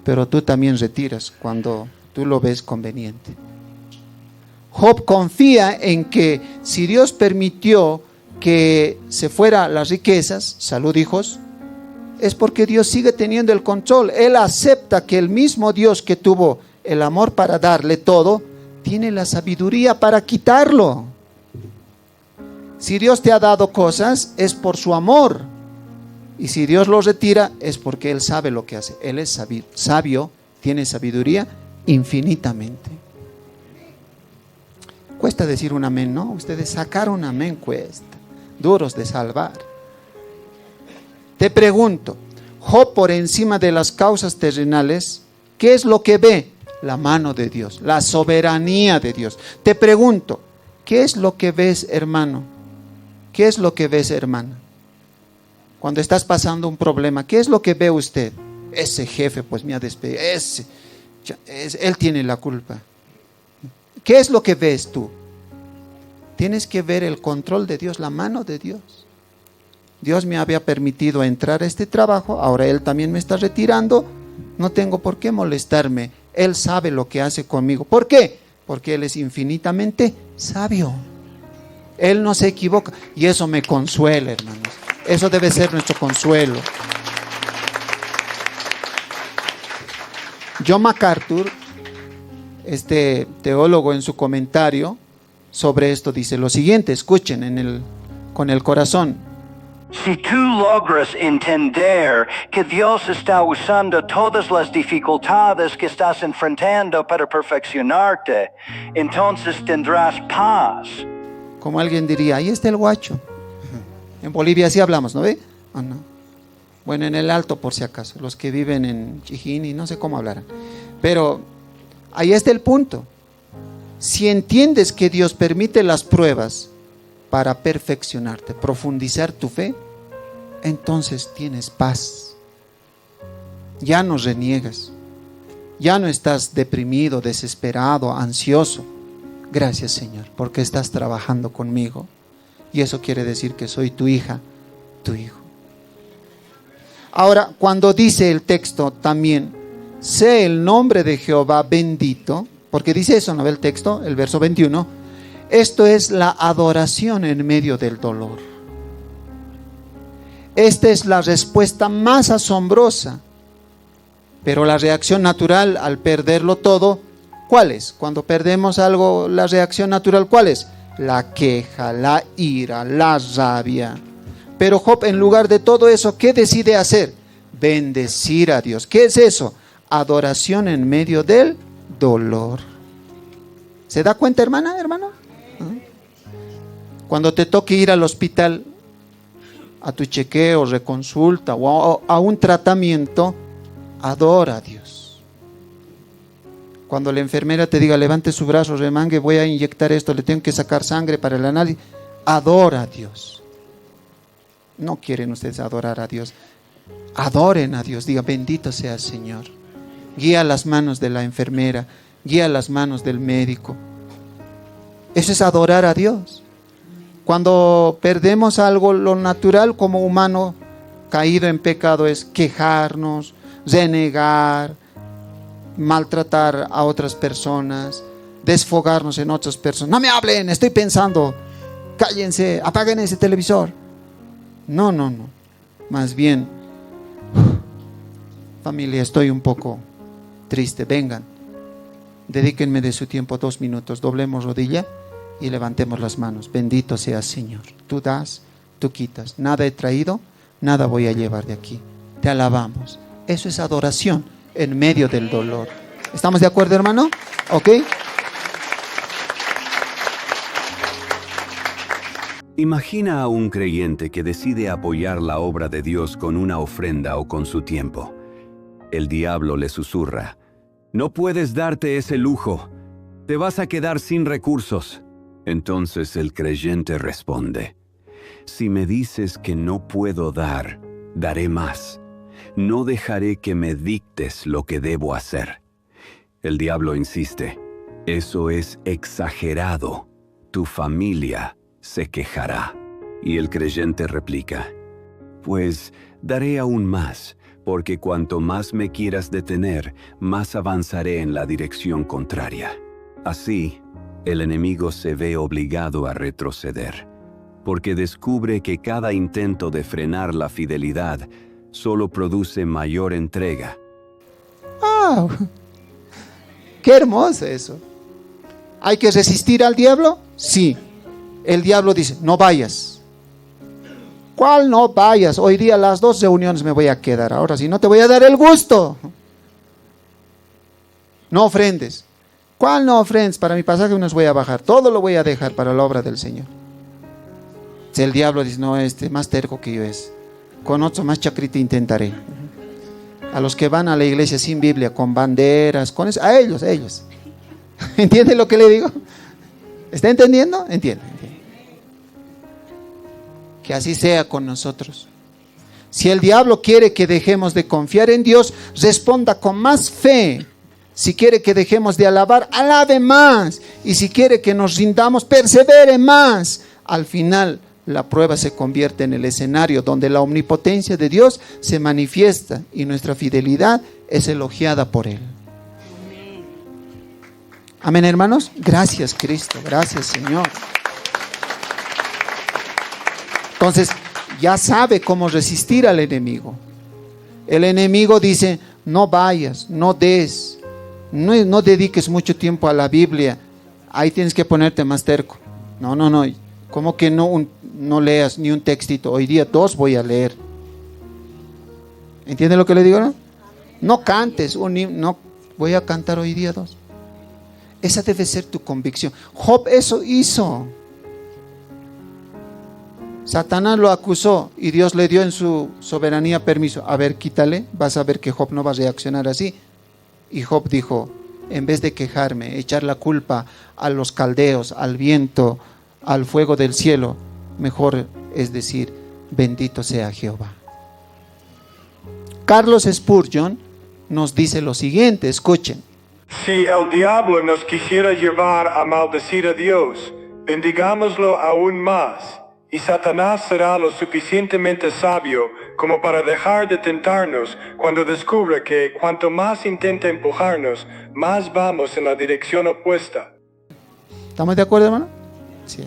pero tú también retiras cuando tú lo ves conveniente. Job confía en que si Dios permitió que se fueran las riquezas, salud, hijos, es porque Dios sigue teniendo el control. Él acepta que el mismo Dios que tuvo el amor para darle todo, tiene la sabiduría para quitarlo. Si Dios te ha dado cosas, es por su amor. Y si Dios los retira, es porque Él sabe lo que hace. Él es sabio, tiene sabiduría infinitamente. Cuesta decir un amén, ¿no? Ustedes sacar un amén cuesta. Duros de salvar. Te pregunto, Job, por encima de las causas terrenales, ¿qué es lo que ve? La mano de Dios, la soberanía de Dios. Te pregunto, ¿qué es lo que ves, hermano? ¿Qué es lo que ves, hermana? Cuando estás pasando un problema, ¿qué es lo que ve usted? Ese jefe pues me ha despedido, él tiene la culpa. ¿Qué es lo que ves tú? Tienes que ver el control de Dios, la mano de Dios. Dios me había permitido entrar a este trabajo, ahora Él también me está retirando, no tengo por qué molestarme. Él sabe lo que hace conmigo. ¿Por qué? Porque Él es infinitamente sabio. Él no se equivoca. Y eso me consuela, hermanos. Eso debe ser nuestro consuelo. John MacArthur, este teólogo, en su comentario sobre esto dice lo siguiente. Escuchen con el corazón. Si tú logras entender que Dios está usando todas las dificultades que estás enfrentando para perfeccionarte, entonces tendrás paz. Como alguien diría, ahí está el guacho. En Bolivia sí hablamos, ¿no ve? ¿O no? Bueno, en el Alto por si acaso, los que viven en Chijini, no sé cómo hablarán. Pero ahí está el punto. Si entiendes que Dios permite las pruebas para perfeccionarte, profundizar tu fe, entonces tienes paz. Ya no reniegas. Ya no estás deprimido, desesperado, ansioso. Gracias, Señor, porque estás trabajando conmigo. Y eso quiere decir que soy tu hija, tu hijo. Ahora, cuando dice el texto también, sé el nombre de Jehová bendito, porque dice eso, ¿no ve el texto? El verso 21. Esto es la adoración en medio del dolor. Esta es la respuesta más asombrosa. Pero la reacción natural al perderlo todo, ¿cuál es? Cuando perdemos algo, la reacción natural, ¿cuál es? La queja, la ira, la rabia. Pero Job, en lugar de todo eso, ¿qué decide hacer? Bendecir a Dios. ¿Qué es eso? Adoración en medio del dolor. ¿Se da cuenta, hermana, hermano? Cuando te toque ir al hospital a tu chequeo, reconsulta o a un tratamiento, adora a Dios. Cuando la enfermera te diga, levante su brazo, remangue, voy a inyectar esto, le tengo que sacar sangre para el análisis, adora a Dios. No quieren ustedes adorar a Dios. Adoren a Dios, diga, bendito sea el Señor. Guía las manos de la enfermera, guía las manos del médico. Eso es adorar a Dios. Cuando perdemos algo, lo natural como humano caído en pecado es quejarnos, renegar, maltratar a otras personas, desfogarnos en otras personas. No me hablen, estoy pensando. Cállense, apaguen ese televisor. No. Más bien, familia, estoy un poco triste. Vengan, dedíquenme de su tiempo 2 minutos. Doblemos rodilla y levantemos las manos. Bendito seas, Señor. Tú das, tú quitas. Nada he traído, nada voy a llevar de aquí. Te alabamos. Eso es adoración en medio del dolor. ¿Estamos de acuerdo, hermano? ¿Ok? Imagina a un creyente que decide apoyar la obra de Dios con una ofrenda o con su tiempo. El diablo le susurra: no puedes darte ese lujo, te vas a quedar sin recursos. Entonces el creyente responde: si me dices que no puedo dar, daré más. No dejaré que me dictes lo que debo hacer. El diablo insiste: eso es exagerado, tu familia se quejará. Y el creyente replica: pues daré aún más, porque cuanto más me quieras detener, más avanzaré en la dirección contraria. Así, el enemigo se ve obligado a retroceder, porque descubre que cada intento de frenar la fidelidad solo produce mayor entrega. ¡Wow! ¡Qué hermoso eso! ¿Hay que resistir al diablo? Sí. El diablo dice: no vayas. ¿Cuál no vayas? Hoy día las 2 reuniones me voy a quedar. Ahora sí, no te voy a dar el gusto. No ofrendes. ¿Cuál no ofrendes? Para mi pasaje unos voy a bajar. Todo lo voy a dejar para la obra del Señor. Si el diablo dice: no, más terco que yo es. Con otro más chacrita intentaré. A los que van a la iglesia sin Biblia, con banderas, con eso, a ellos. ¿Entiende lo que le digo? ¿Está entendiendo? Entiende. Que así sea con nosotros. Si el diablo quiere que dejemos de confiar en Dios, responda con más fe. Si quiere que dejemos de alabar, alabe más. Y si quiere que nos rindamos, persevere más. Al final, la prueba se convierte en el escenario donde la omnipotencia de Dios se manifiesta y nuestra fidelidad es elogiada por Él. Amén, hermanos. Gracias, Cristo. Gracias, Señor. Entonces, ya sabe cómo resistir al enemigo. El enemigo dice: no vayas, no des, no dediques mucho tiempo a la Biblia. Ahí tienes que ponerte más terco. No. ¿Cómo que no leas ni un textito? Hoy día 2 voy a leer. ¿Entiende lo que le digo, no? No cantes, no voy a cantar hoy día 2. Esa debe ser tu convicción. Job eso hizo. Satanás lo acusó y Dios le dio en su soberanía permiso. A ver, quítale, vas a ver que Job no va a reaccionar así. Y Job dijo, en vez de quejarme, echar la culpa a los caldeos, al viento, al fuego del cielo, mejor es decir, bendito sea Jehová. Carlos Spurgeon nos dice lo siguiente, escuchen. Si el diablo nos quisiera llevar a maldecir a Dios, bendigámoslo aún más, y Satanás será lo suficientemente sabio como para dejar de tentarnos cuando descubra que cuanto más intenta empujarnos, más vamos en la dirección opuesta. ¿Estamos de acuerdo, hermano? Sí.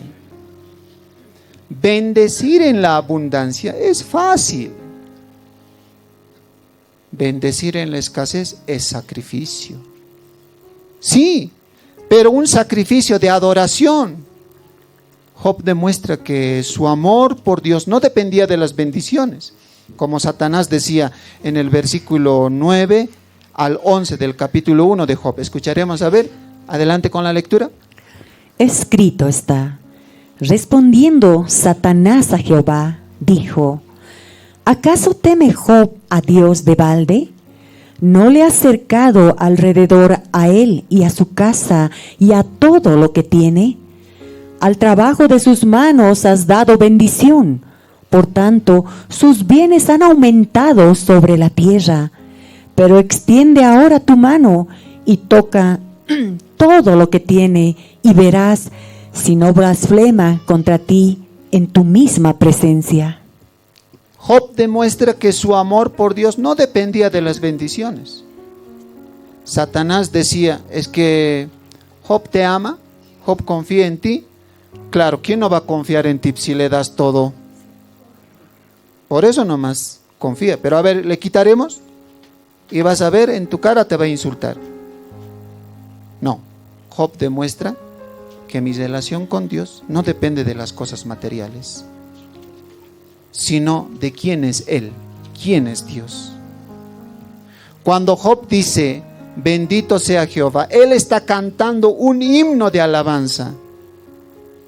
Bendecir en la abundancia es fácil. Bendecir en la escasez es sacrificio. Sí, pero un sacrificio de adoración. Job demuestra que su amor por Dios no dependía de las bendiciones, como Satanás decía en el versículo 9 al 11 del capítulo 1 de Job. Escucharemos, a ver, adelante con la lectura. Escrito está, respondiendo Satanás a Jehová, dijo, ¿acaso teme Job a Dios de balde? ¿No le has cercado alrededor a él y a su casa y a todo lo que tiene? Al trabajo de sus manos has dado bendición, por tanto sus bienes han aumentado sobre la tierra. Pero extiende ahora tu mano y toca todo lo que tiene y verás si no blasfema contra ti en tu misma presencia. Job demuestra que su amor por Dios no dependía de las bendiciones. Satanás decía, es que Job te ama, Job confía en ti. Claro, ¿quién no va a confiar en ti si le das todo? Por eso nomás confía. Pero a ver, le quitaremos y vas a ver, en tu cara te va a insultar. No, Job demuestra que mi relación con Dios no depende de las cosas materiales, sino de quién es Él, quién es Dios. Cuando Job dice, bendito sea Jehová, él está cantando un himno de alabanza.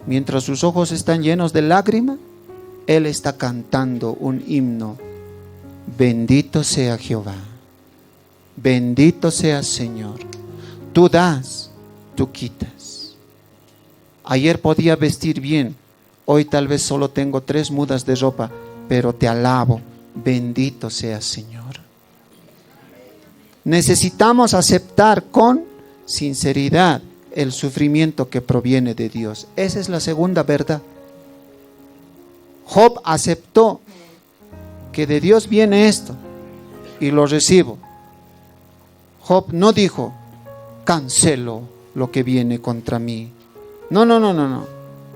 Mientras sus ojos están llenos de lágrimas, él está cantando un himno. Bendito sea Jehová, bendito sea Señor. Tú das, tú quitas. Ayer podía vestir bien, hoy tal vez solo tengo 3 mudas de ropa, pero te alabo. Bendito sea Señor. Necesitamos aceptar con sinceridad el sufrimiento que proviene de Dios. Esa es la segunda verdad. Job aceptó que de Dios viene esto y lo recibo. Job no dijo, cancelo lo que viene contra mí. No.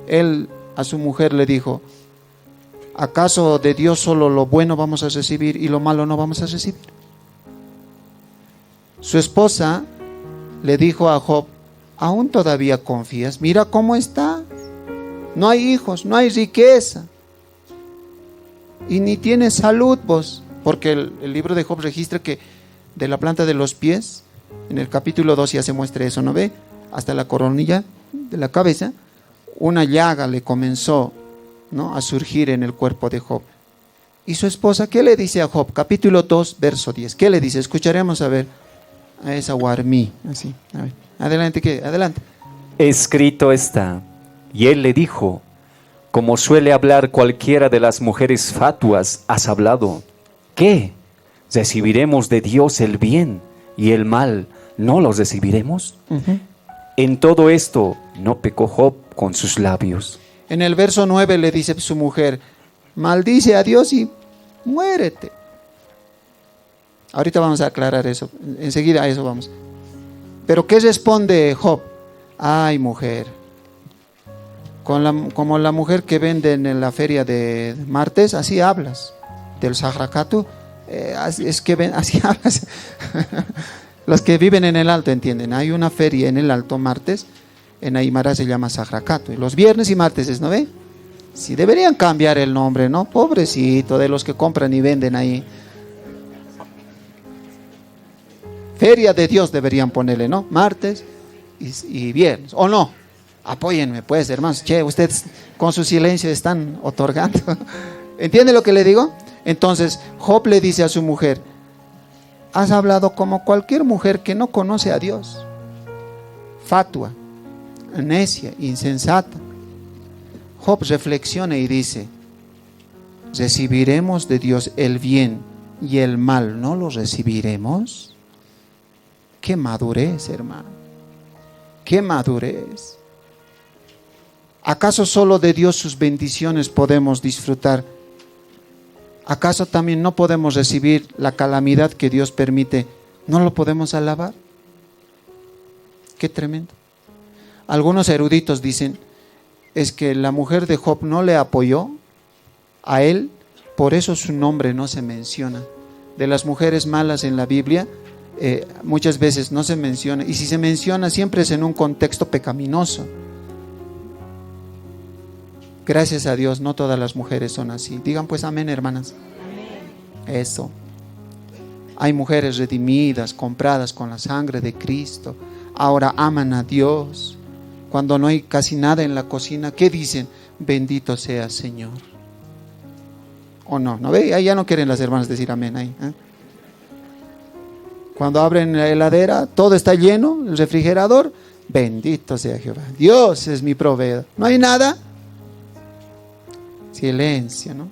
Él a su mujer le dijo, ¿acaso de Dios solo lo bueno vamos a recibir y lo malo no vamos a recibir? Su esposa le dijo a Job, ¿aún todavía confías? Mira cómo está. No hay hijos, no hay riqueza. Y ni tienes salud vos. Porque el libro de Job registra que de la planta de los pies, en el capítulo 2 ya se muestra eso, ¿no ve? Hasta la coronilla de la cabeza, una llaga le comenzó, ¿no?, a surgir en el cuerpo de Job. Y su esposa, ¿qué le dice a Job? Capítulo 2, verso 10. ¿Qué le dice? Escucharemos a ver. A esa Guarmí, así. A ver. Adelante, ¿qué? Adelante. Escrito está. Y él le dijo, como suele hablar cualquiera de las mujeres fatuas, has hablado. ¿Qué? ¿Recibiremos de Dios el bien y el mal no los recibiremos? En todo esto no pecó Job con sus labios. En el verso 9 le dice su mujer, maldice a Dios y muérete. Ahorita vamos a aclarar eso, enseguida a eso vamos. Pero ¿qué responde Job? Ay, mujer, como la mujer que vende en la feria de martes, así hablas, del Sahrakatu, así hablas. Los que viven en el Alto entienden, hay una feria en el Alto martes, en Aymara se llama Sahrakatu, y los viernes y martes, ¿no ve? Sí, deberían cambiar el nombre, ¿no? Pobrecito de los que compran y venden ahí. Feria de Dios deberían ponerle, ¿no? Martes y viernes, ¿o no? Apóyenme pues, hermanos. Che, ustedes con su silencio están otorgando. ¿Entiende lo que le digo? Entonces Job le dice a su mujer: has hablado como cualquier mujer que no conoce a Dios, fatua, necia, insensata. Job reflexiona y dice: ¿recibiremos de Dios el bien y el mal no lo recibiremos? ¡Qué madurez, hermano! ¡Qué madurez! ¿Acaso solo de Dios sus bendiciones podemos disfrutar? ¿Acaso también no podemos recibir la calamidad que Dios permite? ¿No lo podemos alabar? ¡Qué tremendo! Algunos eruditos dicen, es que la mujer de Job no le apoyó a él, por eso su nombre no se menciona. De las mujeres malas en la Biblia, muchas veces no se menciona, y si se menciona siempre es en un contexto pecaminoso. Gracias a Dios, no todas las mujeres son así. Digan pues amén, hermanas. Amén. Eso. Hay mujeres redimidas, compradas con la sangre de Cristo. Ahora aman a Dios. Cuando no hay casi nada en la cocina, ¿qué dicen? Bendito sea Señor. ¿O no? ¿No ve? Ahí ya no quieren las hermanas decir amén. Ahí, ¿eh? Cuando abren la heladera, todo está lleno, el refrigerador, bendito sea Jehová. Dios es mi proveedor. ¿No hay nada? Silencio, ¿no?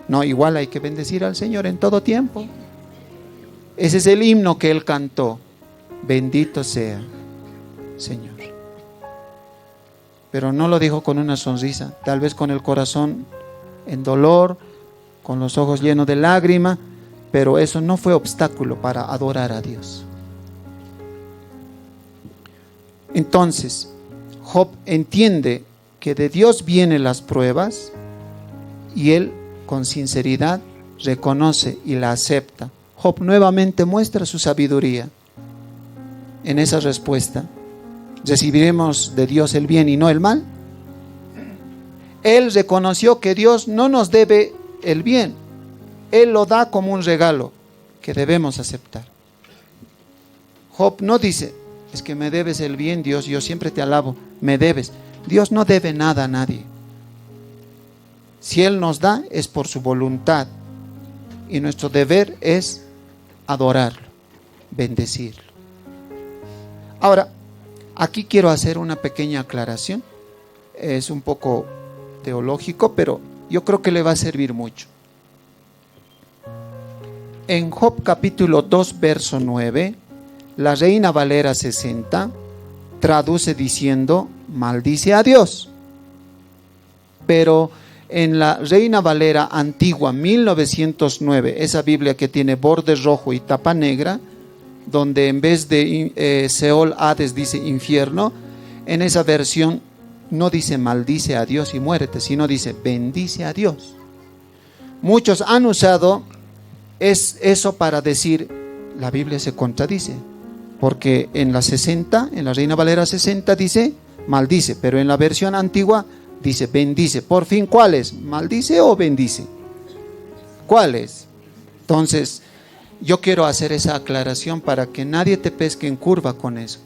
No, igual hay que bendecir al Señor en todo tiempo. Ese es el himno que Él cantó. Bendito sea Señor. Pero no lo dijo con una sonrisa, tal vez con el corazón en dolor, con los ojos llenos de lágrima, pero eso no fue obstáculo para adorar a Dios. Entonces, Job entiende que de Dios vienen las pruebas y él con sinceridad reconoce y la acepta. Job nuevamente muestra su sabiduría en esa respuesta. ¿Recibiremos de Dios el bien y no el mal? Él reconoció que Dios no nos debe el bien. Él lo da como un regalo que debemos aceptar. Job no dice, es que me debes el bien, Dios, yo siempre te alabo, me debes. Dios no debe nada a nadie. Si Él nos da es por su voluntad y nuestro deber es adorarlo, bendecirlo. Ahora, aquí quiero hacer una pequeña aclaración. Es un poco teológico, pero yo creo que le va a servir mucho. En Job capítulo 2, verso 9, la Reina Valera 60 traduce diciendo, maldice a Dios. Pero en la Reina Valera antigua 1909, esa Biblia que tiene borde rojo y tapa negra, donde en vez de Seol, Hades dice infierno, en esa versión no dice maldice a Dios y muérete, sino dice bendice a Dios. Muchos han usado eso para decir, la Biblia se contradice, porque en la 60, en la Reina Valera 60 dice maldice, pero en la versión antigua dice bendice. Por fin, ¿cuál es? ¿Maldice o bendice? ¿Cuál es? Entonces, yo quiero hacer esa aclaración para que nadie te pesque en curva con eso.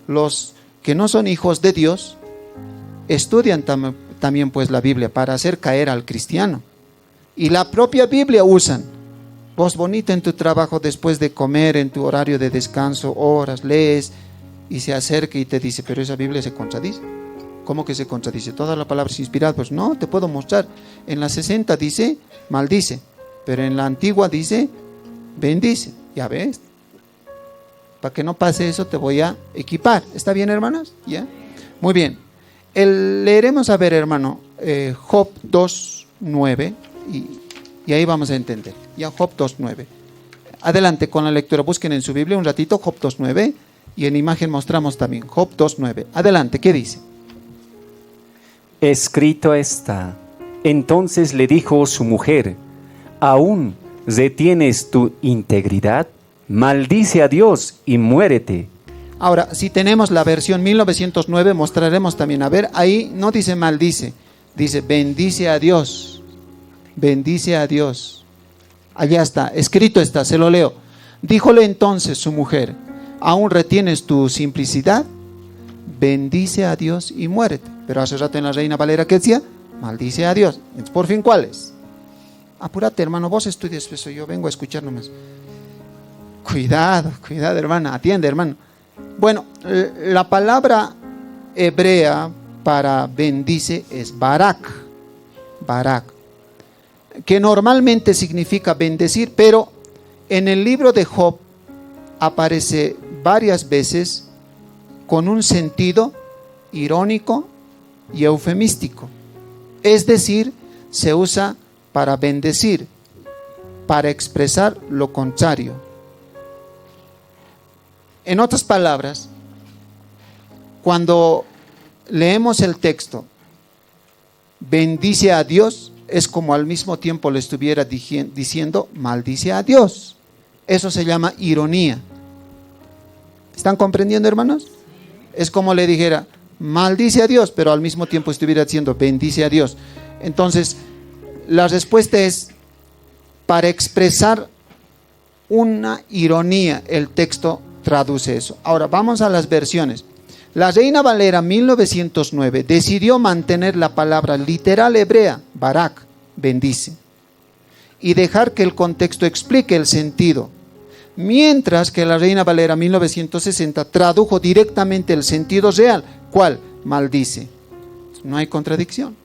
Los que no son hijos de Dios estudian también pues la Biblia para hacer caer al cristiano. Y la propia Biblia usan. Vos bonita en tu trabajo después de comer, en tu horario de descanso, oras, lees y se acerca y te dice, pero esa Biblia se contradice. ¿Cómo que se contradice? Toda la palabra es inspirada. Pues no, te puedo mostrar. En la 60 dice maldice, pero en la antigua dice bendice. Ya ves. Para que no pase eso te voy a equipar. ¿Está bien, hermanos? ¿Ya? Muy bien. Leeremos a ver, hermano, Job 2:9 y ahí vamos a entender. Ya Job 2:9. Adelante con la lectura. Busquen en su Biblia un ratito Job 2:9 y en imagen mostramos también Job 2:9. Adelante, ¿qué dice? Escrito está. Entonces le dijo su mujer, ¿aún retienes tu integridad? Maldice a Dios y muérete. Ahora, si tenemos la versión 1909, mostraremos también. A ver, ahí no dice maldice, dice bendice a Dios. Bendice a Dios. Allá está, escrito está, se lo leo. Díjole entonces su mujer, ¿aún retienes tu simplicidad? bendice a Dios y muérete. Pero hace rato en la Reina Valera, ¿qué decía? Maldice a Dios. Entonces, por fin, ¿cuál es? Apúrate, hermano, vos estudias eso, yo vengo a escuchar nomás. Cuidado, hermana, atiende, hermano. Bueno, la palabra hebrea para bendice es barak, que normalmente significa bendecir, pero en el libro de Job aparece varias veces con un sentido irónico y eufemístico. Es decir, se usa para bendecir, para expresar lo contrario. En otras palabras, cuando leemos el texto, bendice a Dios, es como al mismo tiempo le estuviera diciendo, maldice a Dios. Eso se llama ironía. ¿Están comprendiendo, hermanos? Es como le dijera, maldice a Dios, pero al mismo tiempo estuviera diciendo, bendice a Dios. Entonces, la respuesta es, para expresar una ironía, el texto traduce eso. Ahora, vamos a las versiones. La Reina Valera 1909 decidió mantener la palabra literal hebrea, barak, bendice, y dejar que el contexto explique el sentido. Mientras que la Reina Valera 1960 tradujo directamente el sentido real. ¿Cuál? Maldice. No hay contradicción.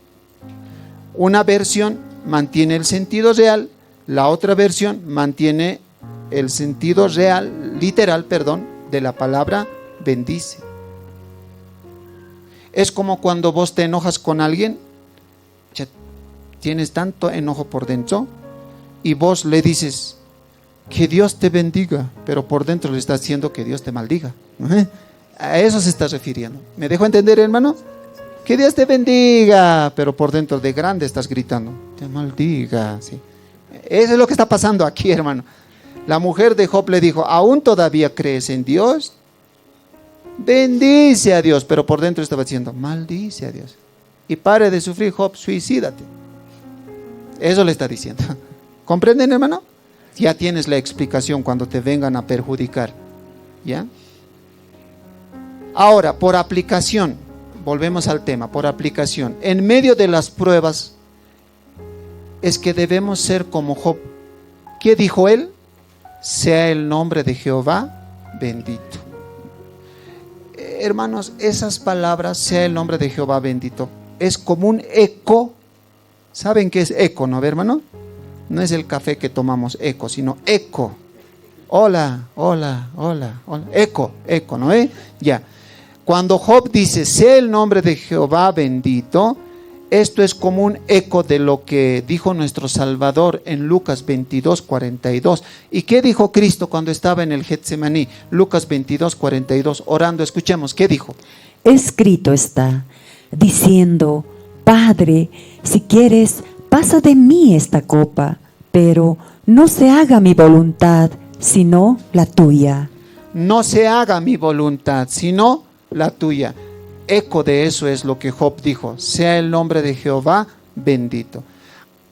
Una versión mantiene el sentido real, la otra versión mantiene el sentido real, literal, de la palabra bendice. Es como cuando vos te enojas con alguien, tienes tanto enojo por dentro y vos le dices, que Dios te bendiga, pero por dentro le estás diciendo que Dios te maldiga. A eso se está refiriendo. ¿Me dejo entender, hermano? Que Dios te bendiga, pero por dentro de grande estás gritando, te maldiga. ¿Sí? Eso es lo que está pasando aquí, hermano. La mujer de Job le dijo, ¿aún todavía crees en Dios? Bendice a Dios, pero por dentro estaba diciendo, maldice a Dios. Y pare de sufrir, Job, suicídate. Eso le está diciendo. ¿Comprenden, hermano? Ya tienes la explicación cuando te vengan a perjudicar. ¿Ya? Ahora, por aplicación, volvemos al tema, por aplicación. En medio de las pruebas, es que debemos ser como Job. ¿Qué dijo él? Sea el nombre de Jehová bendito. Hermanos, esas palabras, sea el nombre de Jehová bendito, es como un eco. ¿Saben qué es eco, no, hermano? No es el café que tomamos eco, sino eco. Hola, hola, hola, hola. Eco, ¿no? Ya. Cuando Job dice, sea el nombre de Jehová bendito, esto es como un eco de lo que dijo nuestro Salvador en Lucas 22:42. ¿Y qué dijo Cristo cuando estaba en el Getsemaní? Lucas 22:42, orando. Escuchemos, ¿qué dijo? Escrito está, diciendo, Padre, si quieres, pasa de mí esta copa, pero no se haga mi voluntad, sino la tuya. No se haga mi voluntad, sino la tuya. Eco de eso es lo que Job dijo, sea el nombre de Jehová bendito.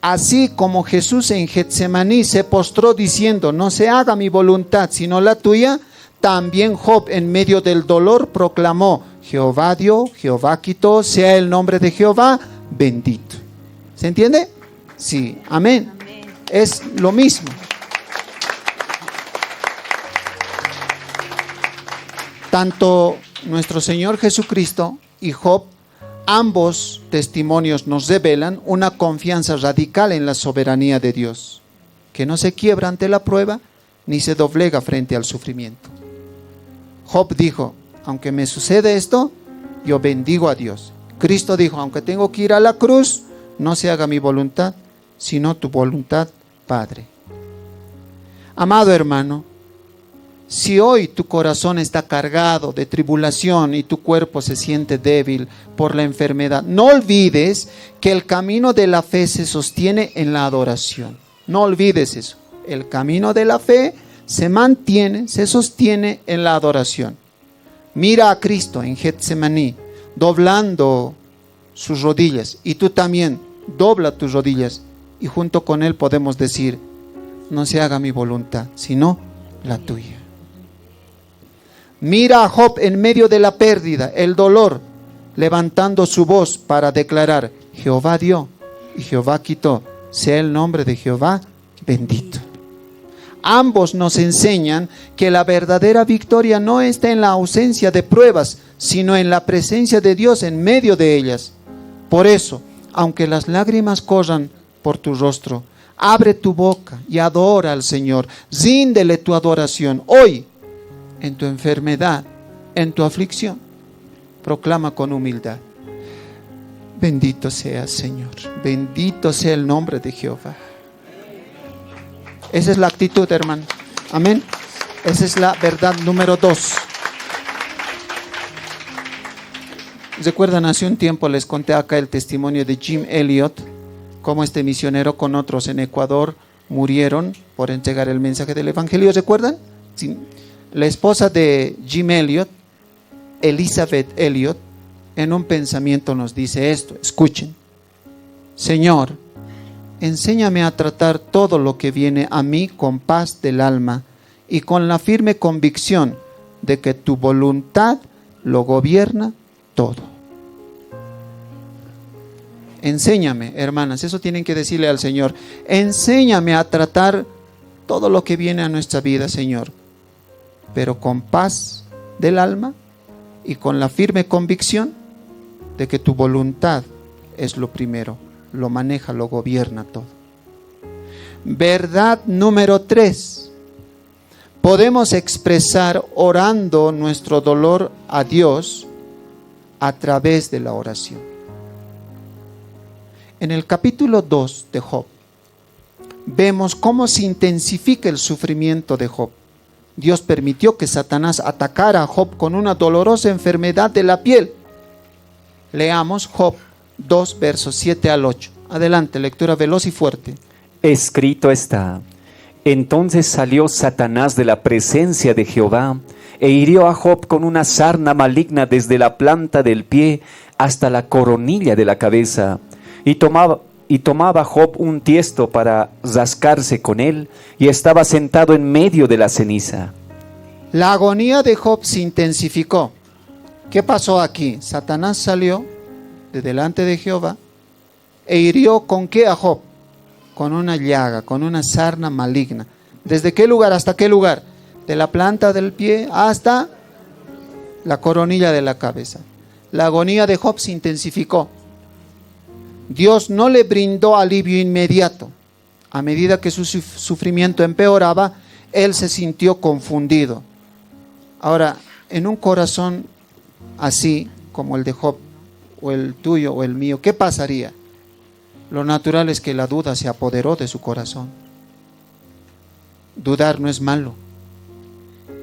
Así como Jesús en Getsemaní se postró diciendo, no se haga mi voluntad, sino la tuya, también Job en medio del dolor proclamó, Jehová dio, Jehová quitó, sea el nombre de Jehová bendito. ¿Se entiende? Sí, amén. Es lo mismo. Tanto nuestro Señor Jesucristo y Job, ambos testimonios nos revelan una confianza radical en la soberanía de Dios, que no se quiebra ante la prueba ni se doblega frente al sufrimiento. Job dijo, aunque me sucede esto, yo bendigo a Dios. Cristo dijo, aunque tengo que ir a la cruz, no se haga mi voluntad, sino tu voluntad, Padre. Amado hermano, si hoy tu corazón está cargado de tribulación y tu cuerpo se siente débil por la enfermedad, no olvides que el camino de la fe se sostiene en la adoración. No olvides eso. El camino de la fe se mantiene, se sostiene en la adoración. Mira a Cristo en Getsemaní, doblando sus rodillas, y tú también dobla tus rodillas, y junto con Él podemos decir, no se haga mi voluntad, sino la tuya. Mira a Job en medio de la pérdida, el dolor, levantando su voz para declarar: Jehová dio y Jehová quitó, sea el nombre de Jehová bendito. Ambos nos enseñan que la verdadera victoria no está en la ausencia de pruebas, sino en la presencia de Dios en medio de ellas. Por eso, aunque las lágrimas corran por tu rostro, abre tu boca y adora al Señor. Ríndele tu adoración hoy, en tu enfermedad, en tu aflicción. Proclama con humildad: bendito sea Señor, bendito sea el nombre de Jehová. Esa es la actitud, hermano. Amén. Esa es la verdad número 2. ¿Recuerdan? Hace un tiempo les conté acá el testimonio de Jim Elliot, cómo este misionero con otros en Ecuador murieron por entregar el mensaje del Evangelio. ¿Recuerdan? Sí. La esposa de Jim Elliot, Elizabeth Elliot, en un pensamiento nos dice esto. Escuchen: Señor, enséñame a tratar todo lo que viene a mí con paz del alma y con la firme convicción de que tu voluntad lo gobierna todo. Enséñame, hermanas, eso tienen que decirle al Señor: enséñame a tratar todo lo que viene a nuestra vida, Señor, pero con paz del alma y con la firme convicción de que tu voluntad es lo primero, lo maneja, lo gobierna todo. Verdad número 3. Podemos expresar orando nuestro dolor a Dios a través de la oración. En el capítulo 2 de Job, vemos cómo se intensifica el sufrimiento de Job. Dios permitió que Satanás atacara a Job con una dolorosa enfermedad de la piel. Leamos Job 2, versos 7 al 8. Adelante, lectura veloz y fuerte. Escrito está: entonces salió Satanás de la presencia de Jehová e hirió a Job con una sarna maligna desde la planta del pie hasta la coronilla de la cabeza. Y tomaba Job un tiesto para rascarse con él, y estaba sentado en medio de la ceniza. La agonía de Job se intensificó. ¿Qué pasó aquí? Satanás salió de delante de Jehová e hirió ¿con qué a Job? Con una llaga, con una sarna maligna. ¿Desde qué lugar hasta qué lugar? De la planta del pie hasta la coronilla de la cabeza. La agonía de Job se intensificó. Dios no le brindó alivio inmediato. A medida que su sufrimiento empeoraba, él se sintió confundido. Ahora, en un corazón así como el de Job, o el tuyo o el mío, ¿qué pasaría? Lo natural es que la duda se apoderó de su corazón. Dudar no es malo.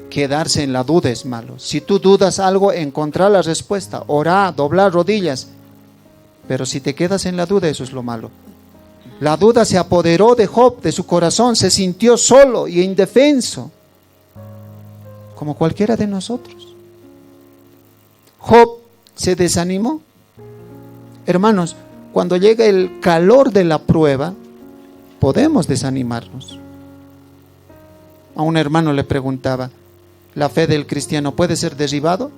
Quedarse en la duda es malo. Si tú dudas algo, encontrar la respuesta, orar, doblar rodillas. Pero si te quedas en la duda, eso es lo malo. La duda se apoderó de Job, de su corazón, se sintió solo y indefenso, como cualquiera de nosotros. Job se desanimó. Hermanos, cuando llega el calor de la prueba, podemos desanimarnos. A un hermano le preguntaba: ¿la fe del cristiano puede ser derribado?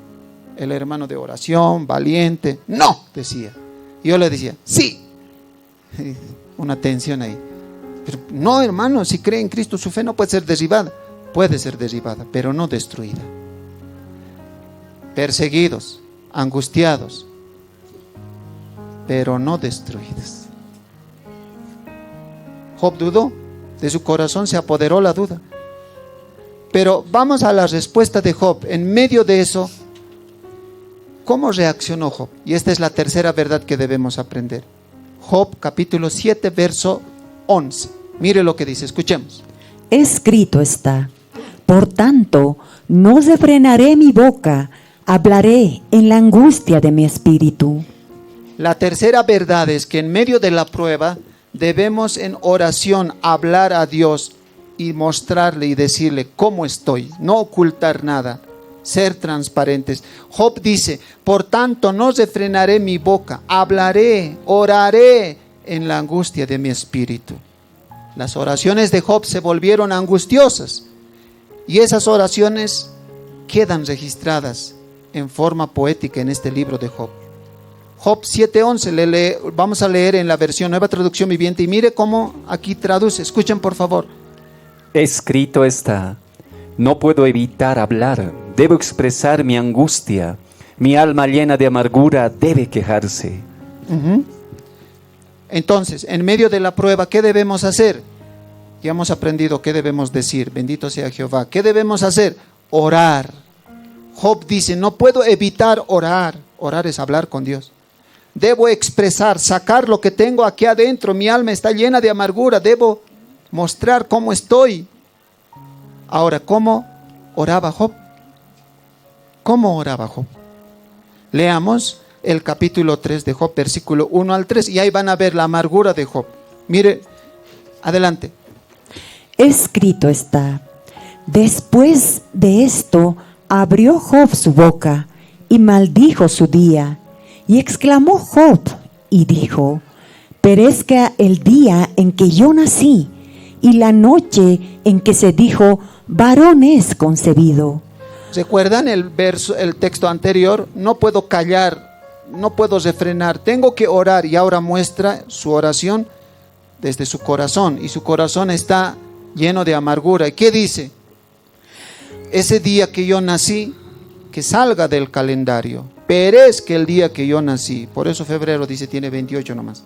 El hermano de oración, valiente, no, decía. Yo le decía, sí. Una tensión ahí. Pero no, hermano, si cree en Cristo, su fe no puede ser derribada. Puede ser derribada, pero no destruida. Perseguidos, angustiados, pero no destruidos. Job dudó, de su corazón se apoderó la duda. Pero vamos a la respuesta de Job. En medio de eso, ¿cómo reaccionó Job? Y esta es la tercera verdad que debemos aprender. Job capítulo 7, verso 11. Mire lo que dice, escuchemos. Escrito está: por tanto, no refrenaré mi boca, hablaré en la angustia de mi espíritu. La tercera verdad es que en medio de la prueba debemos en oración hablar a Dios y mostrarle y decirle cómo estoy, no ocultar nada. Ser transparentes. Job dice: por tanto no refrenaré mi boca, hablaré, oraré en la angustia de mi espíritu. Las oraciones de Job se volvieron angustiosas y esas oraciones quedan registradas en forma poética en este libro de Job. Job 7:11, vamos a leer en la versión Nueva Traducción Viviente y mire cómo aquí traduce. Escuchen por favor. Escrito está: no puedo evitar hablar, debo expresar mi angustia, mi alma llena de amargura debe quejarse. Entonces, en medio de la prueba, ¿qué debemos hacer? Ya hemos aprendido qué debemos decir. Bendito sea Jehová. ¿Qué debemos hacer? Orar. Job dice, no puedo evitar orar. Orar es hablar con Dios. Debo expresar, sacar lo que tengo aquí adentro. Mi alma está llena de amargura. Debo mostrar cómo estoy. Ahora, ¿cómo oraba Job? ¿Cómo oraba Job? Leamos el capítulo 3 de Job, versículo 1 al 3, y ahí van a ver la amargura de Job. Mire, adelante. Escrito está: después de esto abrió Job su boca y maldijo su día, y exclamó Job y dijo: perezca el día en que yo nací, y la noche en que se dijo, varón es concebido. ¿Recuerdan el texto anterior? No puedo callar, no puedo refrenar, tengo que orar. Y ahora muestra su oración desde su corazón, y su corazón está lleno de amargura. ¿Y qué dice? Ese día que yo nací, que salga del calendario, perezca el día que yo nací. Por eso febrero dice tiene 28 nomás.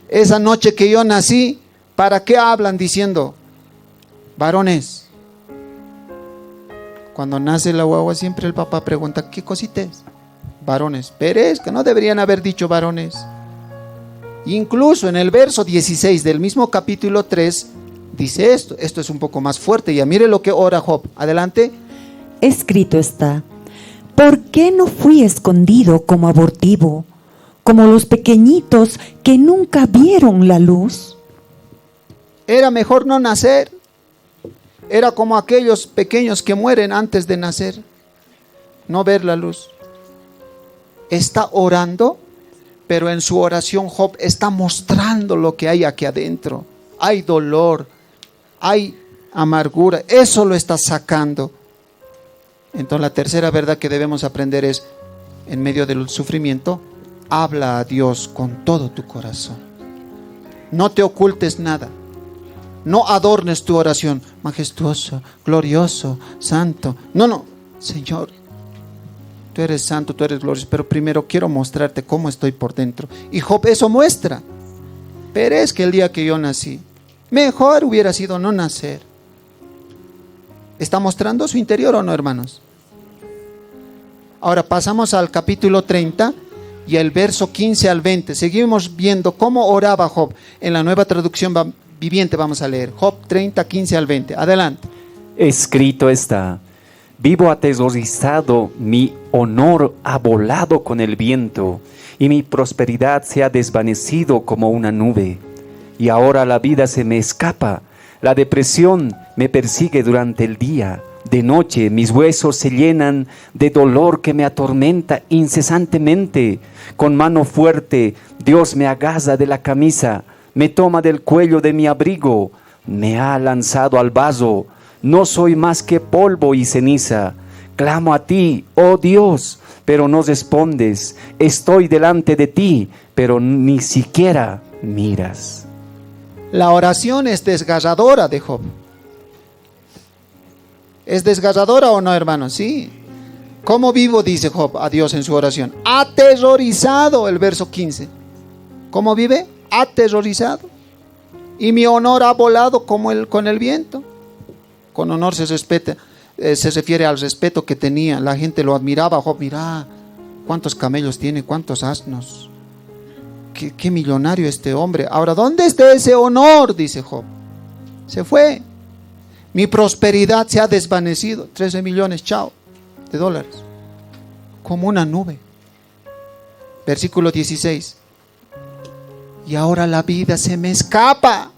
Esa noche que yo nací, ¿para qué hablan diciendo varones? Cuando nace la guagua siempre el papá pregunta, ¿qué cosita es? Varones. Perezca, no deberían haber dicho varones. Incluso en el verso 16 del mismo capítulo 3 dice esto. Esto es un poco más fuerte. Ya mire lo que ora Job. Adelante. Escrito está: ¿por qué no fui escondido como abortivo, como los pequeñitos que nunca vieron la luz? Era mejor no nacer. Era como aquellos pequeños que mueren antes de nacer, no ver la luz. Está orando, pero en su oración Job está mostrando lo que hay aquí adentro. Hay dolor, hay amargura, eso lo está sacando. Entonces la tercera verdad que debemos aprender es, en medio del sufrimiento, habla a Dios con todo tu corazón. No te ocultes nada. No adornes tu oración, majestuoso, glorioso, santo. No, Señor, tú eres santo, tú eres glorioso, pero primero quiero mostrarte cómo estoy por dentro. Y Job eso muestra. Perezca el día que yo nací. Mejor hubiera sido no nacer. ¿Está mostrando su interior o no, hermanos? Ahora pasamos al capítulo 30 y el verso 15 al 20. Seguimos viendo cómo oraba Job. En la Nueva Traducción Viviente vamos a leer Job 30, 15 al 20. Adelante. Escrito está: vivo atesorizado, mi honor ha volado con el viento, y mi prosperidad se ha desvanecido como una nube. Y ahora la vida se me escapa, la depresión me persigue durante el día. De noche mis huesos se llenan de dolor que me atormenta incesantemente. Con mano fuerte Dios me agaza de la camisa, me toma del cuello de mi abrigo, me ha lanzado al vaso. No soy más que polvo y ceniza. Clamo a ti, oh Dios, pero no respondes. Estoy delante de ti, pero ni siquiera miras. La oración es desgarradora de Job. ¿Es desgarradora o no, hermanos? Sí. ¿Cómo vivo? Dice Job a Dios en su oración. Aterrorizado, el verso 15. ¿Cómo vive? Aterrorizado. Y mi honor ha volado con el viento. Con honor se refiere al respeto que tenía. La gente lo admiraba. Job, mira cuántos camellos tiene, cuántos asnos. Qué millonario este hombre. Ahora, ¿dónde está ese honor? Dice Job. Se fue. Mi prosperidad se ha desvanecido. 13 millones, chao, de dólares. Como una nube. Versículo 16. Y ahora la vida se me escapa.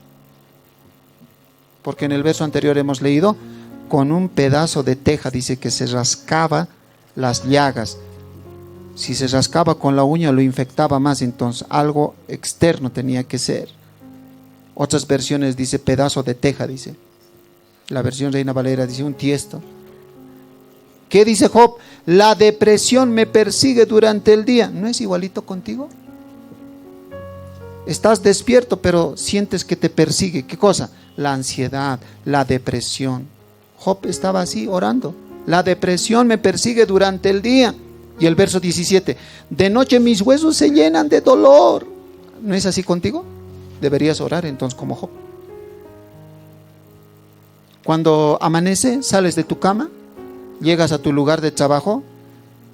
Porque en el verso anterior hemos leído, con un pedazo de teja, dice que se rascaba las llagas. Si se rascaba con la uña lo infectaba más, entonces algo externo tenía que ser. Otras versiones dice pedazo de teja, dice. La versión Reina Valera dice un tiesto. ¿Qué dice Job? La depresión me persigue durante el día. ¿No es igualito contigo? Estás despierto, pero sientes que te persigue. ¿Qué cosa? La ansiedad, la depresión. Job estaba así orando. La depresión me persigue durante el día. Y el verso 17. De noche mis huesos se llenan de dolor. ¿No es así contigo? Deberías orar entonces como Job. Cuando amanece, sales de tu cama, llegas a tu lugar de trabajo,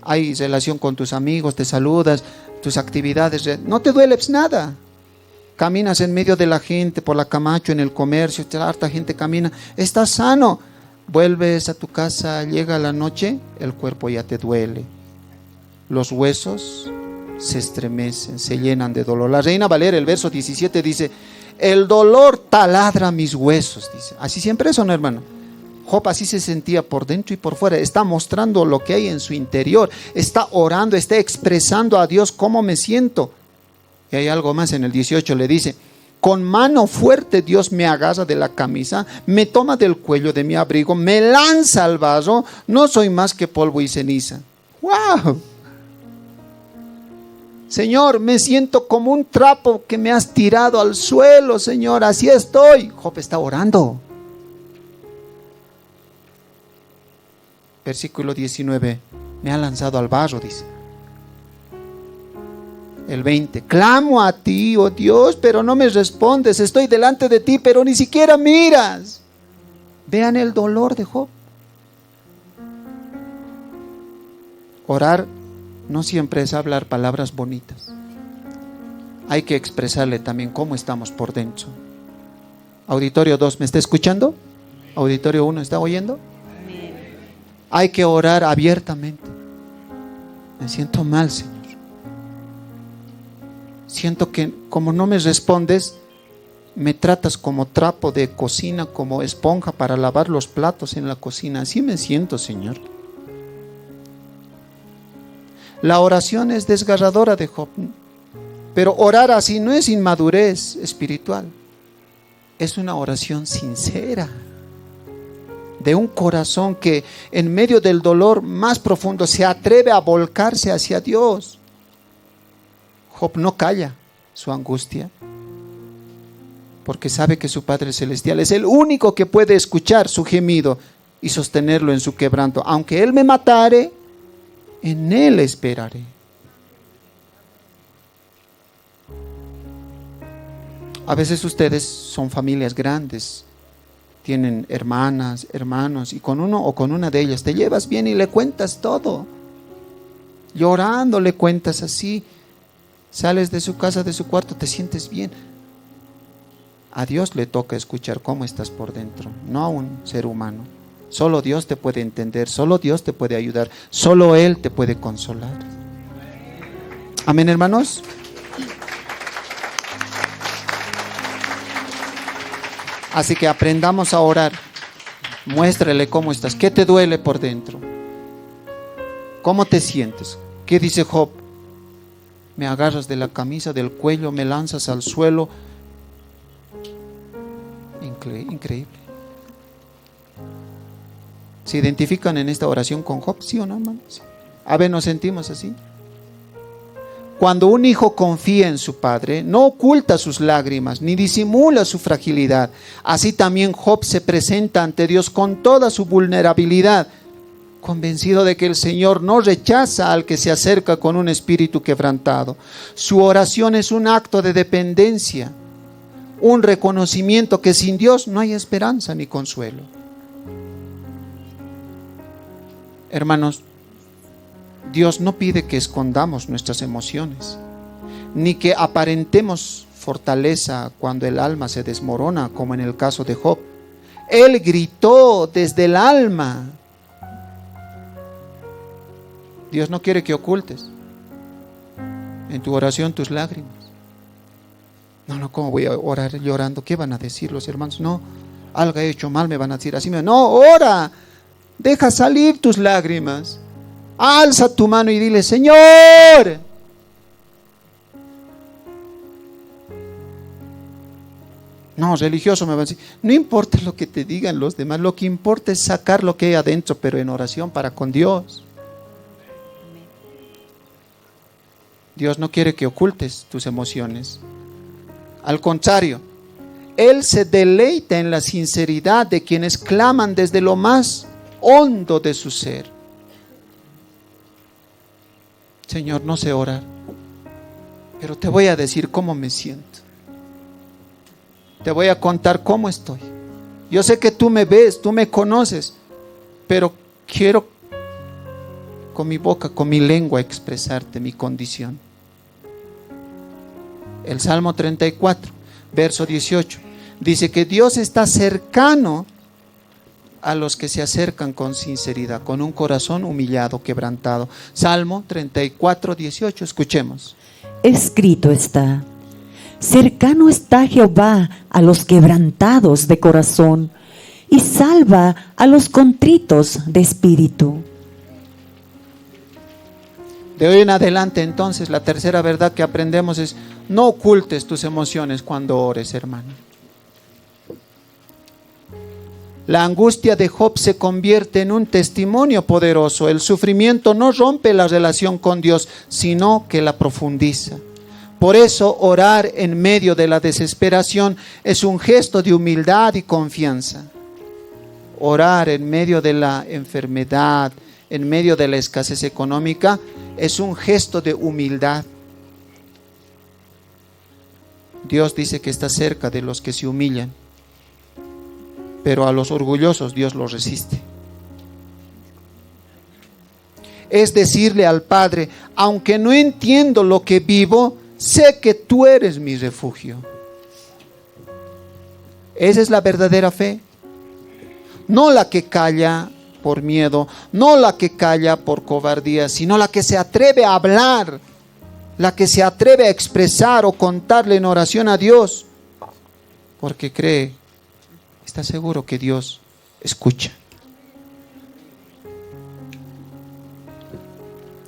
hay relación con tus amigos, te saludas, tus actividades, no te duele nada. Caminas en medio de la gente, por la Camacho, en el comercio, harta gente camina, estás sano. Vuelves a tu casa, llega la noche, el cuerpo ya te duele. Los huesos se estremecen, se llenan de dolor. La Reina Valera, el verso 17 dice, el dolor taladra mis huesos, dice. Así siempre es, ¿no, hermano? Job así se sentía por dentro y por fuera. Está mostrando lo que hay en su interior. Está orando, está expresando a Dios cómo me siento. Y hay algo más en el 18, le dice, con mano fuerte Dios me agarra de la camisa, me toma del cuello de mi abrigo, me lanza al barro, no soy más que polvo y ceniza. ¡Wow! Señor, me siento como un trapo que me has tirado al suelo, Señor, así estoy. Job está orando. Versículo 19, me ha lanzado al barro, dice. El 20, clamo a ti, oh Dios, pero no me respondes. Estoy delante de ti, pero ni siquiera miras. Vean el dolor de Job. Orar no siempre es hablar palabras bonitas. Hay que expresarle también cómo estamos por dentro. Auditorio 2, ¿me está escuchando? Auditorio 1, ¿está oyendo? Hay que orar abiertamente. Me siento mal, Señor. Siento que como no me respondes, me tratas como trapo de cocina, como esponja para lavar los platos en la cocina. Así me siento, Señor. La oración es desgarradora de Job, pero orar así no es inmadurez espiritual. Es una oración sincera, de un corazón que en medio del dolor más profundo se atreve a volcarse hacia Dios. Job no calla su angustia, porque sabe que su Padre Celestial es el único que puede escuchar su gemido y sostenerlo en su quebranto. Aunque Él me matare, en Él esperaré. A veces ustedes son familias grandes, tienen hermanas, hermanos, y con uno o con una de ellas te llevas bien y le cuentas todo. Llorando le cuentas así. Sales de su casa, de su cuarto, te sientes bien. A Dios le toca escuchar cómo estás por dentro, no a un ser humano. Solo Dios te puede entender, solo Dios te puede ayudar, solo Él te puede consolar. Amén, hermanos. Así que aprendamos a orar. Muéstrale cómo estás, qué te duele por dentro, cómo te sientes. ¿Qué dice Job? Me agarras de la camisa, del cuello, me lanzas al suelo. Increíble. ¿Se identifican en esta oración con Job? ¿Sí o no, hermanos? A ver, nos sentimos así. Cuando un hijo confía en su padre, no oculta sus lágrimas, ni disimula su fragilidad. Así también Job se presenta ante Dios con toda su vulnerabilidad, convencido de que el Señor no rechaza al que se acerca con un espíritu quebrantado. Su oración es un acto de dependencia, un reconocimiento que sin Dios no hay esperanza ni consuelo. Hermanos, Dios no pide que escondamos nuestras emociones, ni que aparentemos fortaleza cuando el alma se desmorona, como en el caso de Job. Él gritó desde el alma. Dios no quiere que ocultes en tu oración tus lágrimas. No, ¿cómo voy a orar llorando? ¿Qué van a decir los hermanos? No, algo he hecho mal, me van a decir así. No, ora, deja salir tus lágrimas. Alza tu mano y dile: Señor, No, religioso me va a decir. No importa lo que te digan los demás, lo que importa es sacar lo que hay adentro, pero en oración para con Dios. Dios no quiere que ocultes tus emociones. Al contrario, Él se deleita en la sinceridad de quienes claman desde lo más hondo de su ser. Señor, no sé orar, pero te voy a decir cómo me siento. Te voy a contar cómo estoy. Yo sé que tú me ves, tú me conoces, pero quiero con mi boca, con mi lengua expresarte mi condición. El Salmo 34, verso 18, dice que Dios está cercano a los que se acercan con sinceridad, con un corazón humillado, quebrantado. Salmo 34, 18, escuchemos. Escrito está: cercano está Jehová a los quebrantados de corazón, y salva a los contritos de espíritu. De hoy en adelante, entonces, la tercera verdad que aprendemos es: no ocultes tus emociones cuando ores, hermano. La angustia de Job se convierte en un testimonio poderoso. El sufrimiento no rompe la relación con Dios, sino que la profundiza. Por eso, orar en medio de la desesperación es un gesto de humildad y confianza. Orar en medio de la enfermedad, en medio de la escasez económica, es un gesto de humildad. Dios dice que está cerca de los que se humillan, pero a los orgullosos Dios los resiste. Es decirle al Padre: aunque no entiendo lo que vivo, sé que tú eres mi refugio. Esa es la verdadera fe. No la que calla por miedo, no la que calla por cobardía, sino la que se atreve a hablar, la que se atreve a expresar o contarle en oración a Dios, porque cree, está seguro que Dios escucha.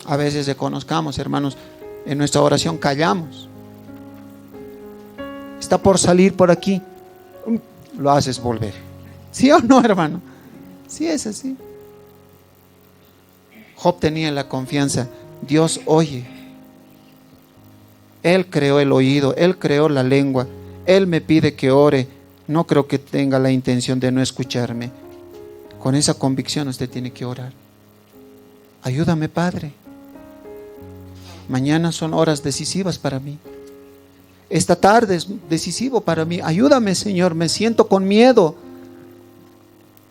A veces reconozcamos, hermanos, en nuestra oración callamos. Está por salir por aquí, lo haces volver. ¿Sí o no, hermano? Sí, es así. Job tenía la confianza: Dios oye. Él creó el oído, Él creó la lengua, Él me pide que ore. No creo que tenga la intención de no escucharme. Con esa convicción usted tiene que orar. Ayúdame, Padre. Mañana son horas decisivas para mí. Esta tarde es decisivo para mí. Ayúdame, Señor, me siento con miedo.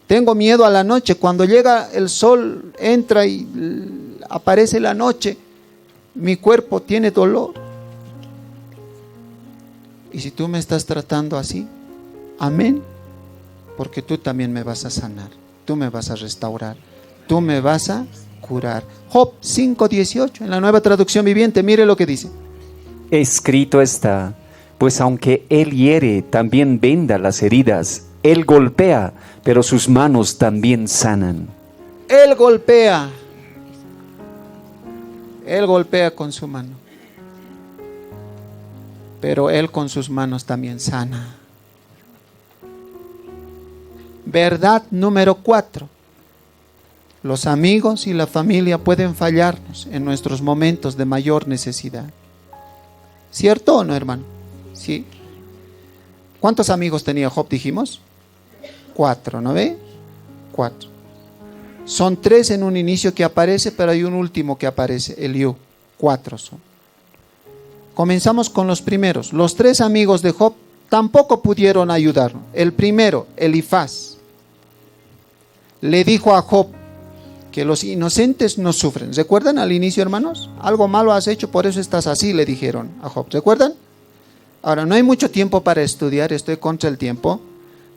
Tengo miedo a la noche. Cuando llega el sol, entra y aparece la noche, mi cuerpo tiene dolor. Y si tú me estás tratando así, amén, porque tú también me vas a sanar, tú me vas a restaurar, tú me vas a curar. Job 5:18, en la Nueva Traducción Viviente, mire lo que dice. Escrito está: pues aunque Él hiere, también venda las heridas. Él golpea, pero sus manos también sanan. Él golpea con su mano, pero Él con sus manos también sana. Verdad número 4. Los amigos y la familia pueden fallarnos en nuestros momentos de mayor necesidad. ¿Cierto o no, hermano? Sí. ¿Cuántos amigos tenía Job, dijimos? 4, ¿no ve? 4. Son 3 en un inicio que aparece, pero hay un último que aparece, Eliú. 4 son. Comenzamos con los primeros. Los 3 amigos de Job tampoco pudieron ayudarlo. El primero, Elifaz, le dijo a Job que los inocentes no sufren. ¿Recuerdan al inicio, hermanos? Algo malo has hecho, por eso estás así, le dijeron a Job. ¿Recuerdan? Ahora, no hay mucho tiempo para estudiar, estoy contra el tiempo,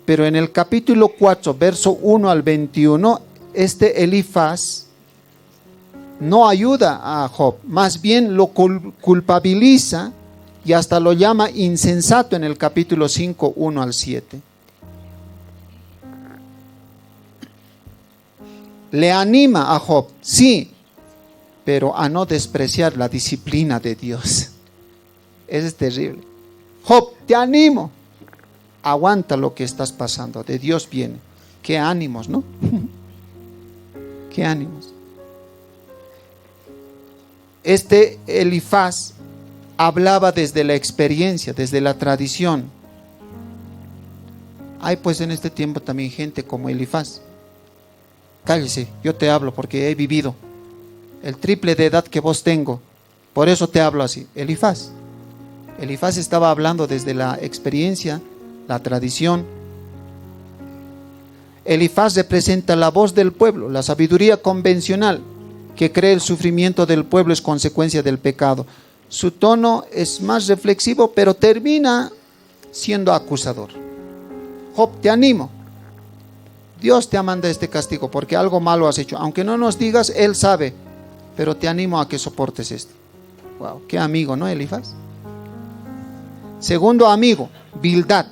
pero en el capítulo 4, verso 1 al 21, Elifaz no ayuda a Job, más bien lo culpabiliza y hasta lo llama insensato en el capítulo 5, 1 al 7. Le anima a Job, sí, pero a no despreciar la disciplina de Dios. Eso es terrible. Job, te animo, aguanta lo que estás pasando, de Dios viene. Qué ánimos, ¿no? Qué ánimos. Este Elifaz hablaba desde la experiencia, desde la tradición. Hay pues en este tiempo también gente como Elifaz. Cállese, yo te hablo porque he vivido el triple de edad que vos tengo. Por eso te hablo así. Elifaz estaba hablando desde la experiencia, la tradición. Elifaz representa la voz del pueblo, la sabiduría convencional que cree el sufrimiento del pueblo es consecuencia del pecado. Su tono es más reflexivo, pero termina siendo acusador. Job, te animo. Dios te manda este castigo porque algo malo has hecho. Aunque no nos digas, Él sabe, pero te animo a que soportes esto. Wow, qué amigo, ¿no, Elifaz? Segundo amigo, Bildad,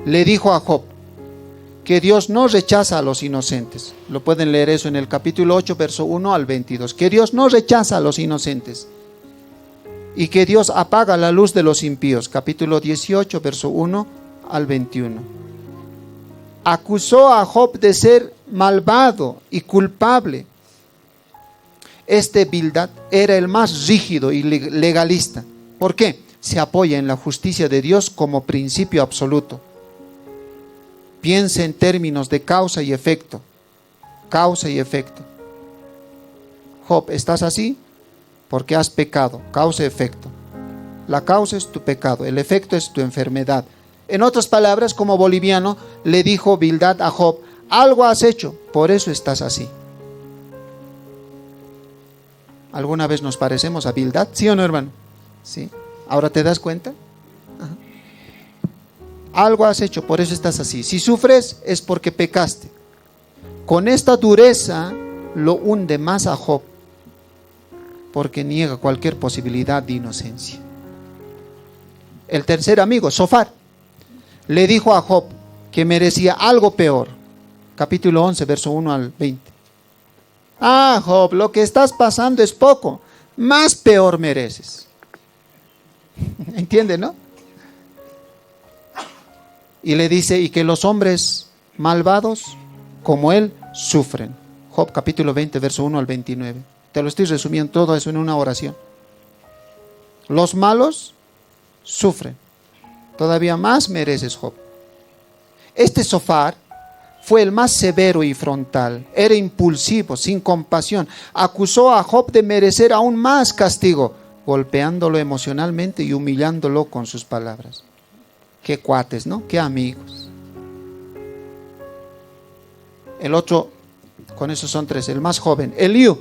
le dijo a Job que Dios no rechaza a los inocentes. Lo pueden leer eso en el capítulo 8, verso 1 al 22. Que Dios no rechaza a los inocentes y que Dios apaga la luz de los impíos. Capítulo 18, verso 1 al 21. Acusó a Job de ser malvado y culpable. Este Bildad era el más rígido y legalista. ¿Por qué? Se apoya en la justicia de Dios como principio absoluto. Piensa en términos de causa y efecto. Causa y efecto. Job, ¿estás así? Porque has pecado. Causa y efecto. La causa es tu pecado, el efecto es tu enfermedad. En otras palabras, como boliviano, le dijo Bildad a Job, algo has hecho, por eso estás así. ¿Alguna vez nos parecemos a Bildad? ¿Sí o no, hermano? ¿Sí? ¿Ahora te das cuenta? Ajá. Algo has hecho, por eso estás así. Si sufres es porque pecaste. Con esta dureza lo hunde más a Job, porque niega cualquier posibilidad de inocencia. El tercer amigo, Zofar, le dijo a Job que merecía algo peor. Capítulo 11, verso 1 al 20. Ah, Job, lo que estás pasando es poco, más peor mereces. ¿Entiende, no? Y le dice, y que los hombres malvados como él sufren. Job capítulo 20, verso 1 al 29. Te lo estoy resumiendo todo eso en una oración. Los malos sufren. Todavía más mereces, Job. Este Zofar fue el más severo y frontal. Era impulsivo, sin compasión. Acusó a Job de merecer aún más castigo, golpeándolo emocionalmente y humillándolo con sus palabras. Qué cuates, ¿no? Qué amigos. El otro, con esos son tres, el más joven, Eliú,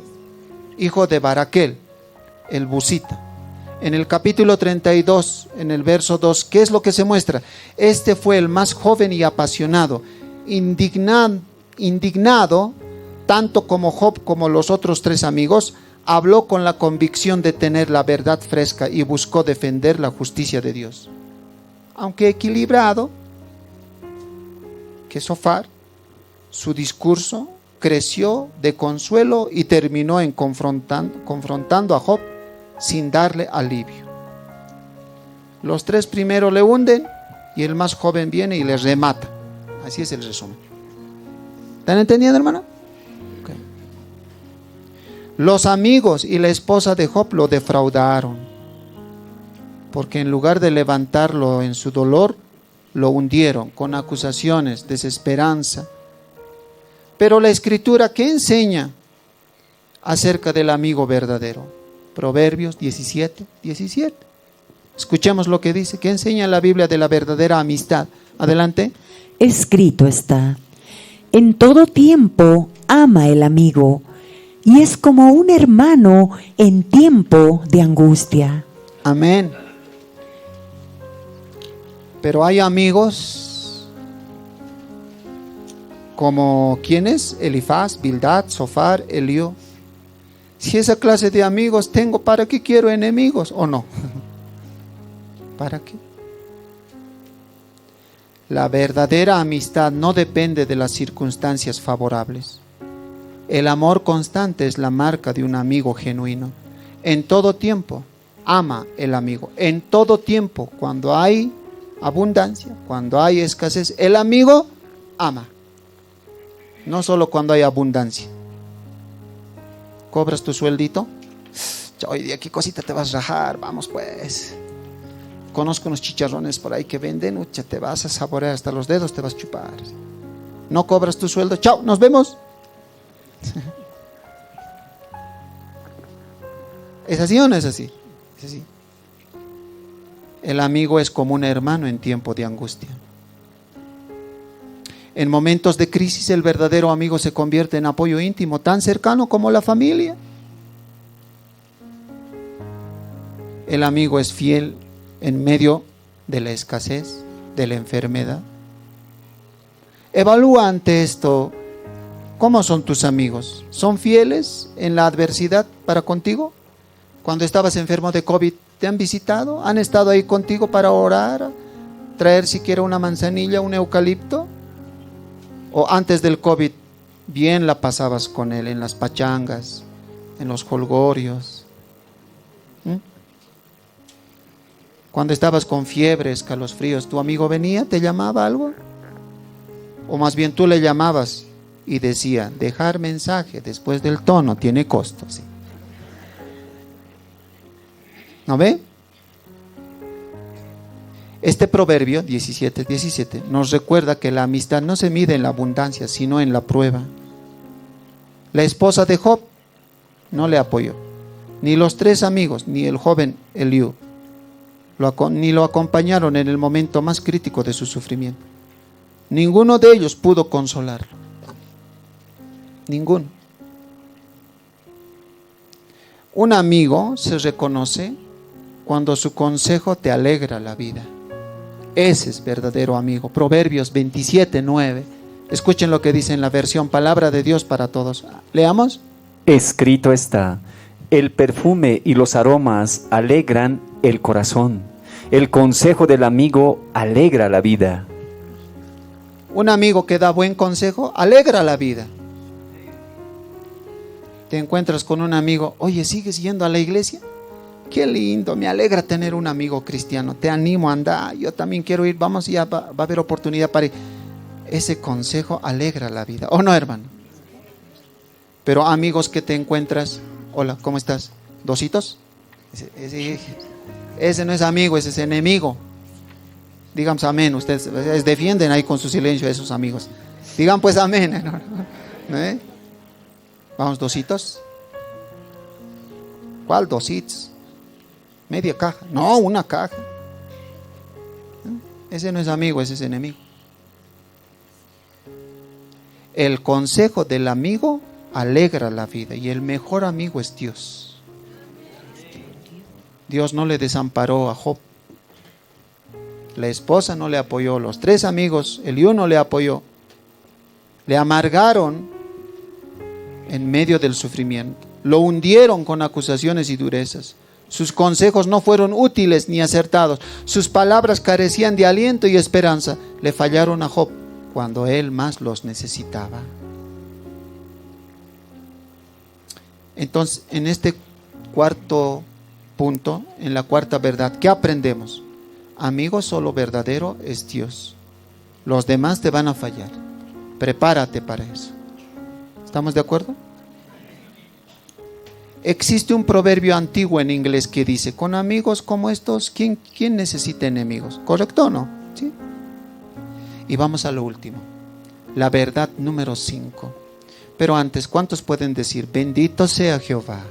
hijo de Baraquel, el busita. En el capítulo 32, en el verso 2, ¿qué es lo que se muestra? Este fue el más joven y apasionado, indignado, tanto como Job como los otros tres amigos, habló con la convicción de tener la verdad fresca y buscó defender la justicia de Dios. Aunque equilibrado, que Zofar, su discurso creció de consuelo y terminó en confrontando a Job sin darle alivio. Los tres primeros le hunden y el más joven viene y le remata. Así es el resumen. ¿Están entendiendo, hermano? Okay. Los amigos y la esposa de Job lo defraudaron, porque en lugar de levantarlo en su dolor, lo hundieron con acusaciones, desesperanza. Pero la Escritura, ¿qué enseña acerca del amigo verdadero? Proverbios 17, 17. Escuchemos lo que dice. ¿Qué enseña la Biblia de la verdadera amistad? Adelante. Escrito está: en todo tiempo ama el amigo, y es como un hermano en tiempo de angustia. Amén. Pero hay amigos como ¿quiénes? Elifaz, Bildad, Zofar, Eliú. Si esa clase de amigos tengo, ¿para qué quiero enemigos o no? ¿Para qué? La verdadera amistad no depende de las circunstancias favorables. El amor constante es la marca de un amigo genuino. En todo tiempo ama el amigo. En todo tiempo, cuando hay abundancia, cuando hay escasez. El amigo ama, no solo cuando hay abundancia. ¿Cobras tu sueldito? Hoy día qué cosita te vas a rajar, vamos pues. Conozco unos chicharrones por ahí que venden, ucha, te vas a saborear hasta los dedos, te vas a chupar. No cobras tu sueldo, chao, nos vemos. ¿Es así o no es así? Es así. El amigo es como un hermano en tiempo de angustia. En momentos de crisis, el verdadero amigo se convierte en apoyo íntimo, tan cercano como la familia. El amigo es fiel en medio de la escasez, de la enfermedad. Evalúa ante esto, ¿cómo son tus amigos? ¿Son fieles en la adversidad para contigo? Cuando estabas enfermo de COVID, ¿te han visitado? ¿Han estado ahí contigo para orar? ¿Traer siquiera una manzanilla, un eucalipto? ¿O antes del COVID, bien la pasabas con él en las pachangas, en los jolgorios? Cuando estabas con fiebre, escalofríos, ¿tu amigo venía, te llamaba algo? O más bien tú le llamabas y decía, dejar mensaje después del tono tiene costo, ¿sí? ¿No ve? Este proverbio 17:17 nos recuerda que la amistad no se mide en la abundancia, sino en la prueba. La esposa de Job no le apoyó, ni los 3 amigos, ni el joven Eliú, ni lo acompañaron en el momento más crítico de su sufrimiento. Ninguno de ellos pudo consolarlo. Ninguno. Un amigo se reconoce cuando su consejo te alegra la vida. Ese es verdadero amigo. Proverbios 27:9. Escuchen lo que dice en la versión Palabra de Dios para Todos. Leamos. Escrito está: el perfume y los aromas alegran el corazón. El consejo del amigo alegra la vida. Un amigo que da buen consejo alegra la vida. Te encuentras con un amigo, oye, ¿sigues yendo a la iglesia? Qué lindo, me alegra tener un amigo cristiano. Te animo a andar, yo también quiero ir, vamos, ya va a haber oportunidad para ir. Ese consejo alegra la vida, ¿o no, hermano? Pero amigos que te encuentras, hola, ¿cómo estás? ¿Dositos? Ese no es amigo, ese es enemigo. Digan amén, ustedes defienden ahí con su silencio a esos amigos. Digan pues amén. ¿Eh? Vamos, dositos. ¿Cuál dositos? Media caja. No, una caja. Ese no es amigo, ese es enemigo. El consejo del amigo alegra la vida y el mejor amigo es Dios. Dios no le desamparó a Job. La esposa no le apoyó, los 3 amigos, Eliú no le apoyó. Le amargaron en medio del sufrimiento. Lo hundieron con acusaciones y durezas. Sus consejos no fueron útiles ni acertados. Sus palabras carecían de aliento y esperanza. Le fallaron a Job cuando él más los necesitaba. Entonces, en este cuarto punto, en la cuarta verdad, ¿qué aprendemos? Amigo solo verdadero es Dios. Los demás te van a fallar. Prepárate para eso. ¿Estamos de acuerdo? Existe un proverbio antiguo en inglés que dice, con amigos como estos, ¿quién necesita enemigos? ¿Correcto o no? ¿Sí? Y vamos a lo último. La verdad número 5. Pero antes, ¿cuántos pueden decir, bendito sea Jehová?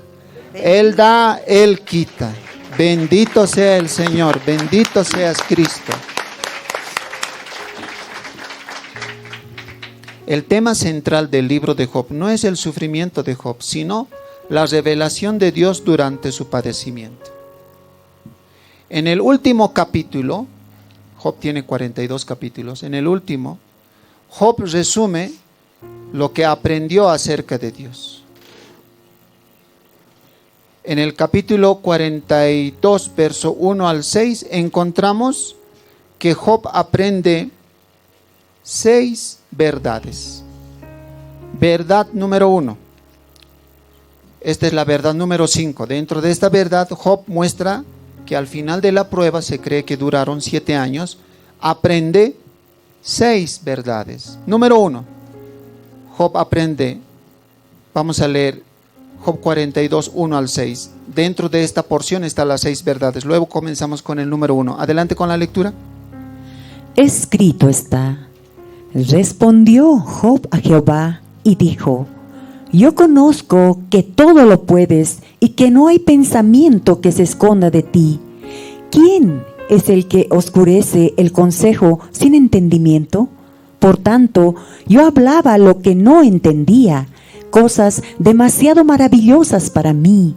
Él da, Él quita. Bendito sea el Señor, bendito seas Cristo. El tema central del libro de Job no es el sufrimiento de Job, sino la revelación de Dios durante su padecimiento. En el último capítulo, Job tiene 42 capítulos, en el último, Job resume lo que aprendió acerca de Dios. En el capítulo 42, verso 1 al 6, encontramos que Job aprende 6 verdades. Verdad número 1. Esta es la verdad número 5. Dentro de esta verdad, Job muestra que al final de la prueba, se cree que duraron 7 años, aprende 6 verdades. Número 1, Job aprende, vamos a leer Job 42, 1 al 6. Dentro de esta porción están las 6 verdades. Luego comenzamos con el número 1. Adelante con la lectura. Escrito está. Respondió Job a Jehová y dijo: Yo conozco que todo lo puedes y que no hay pensamiento que se esconda de ti. ¿Quién es el que oscurece el consejo sin entendimiento? Por tanto, yo hablaba lo que no entendía, cosas demasiado maravillosas para mí,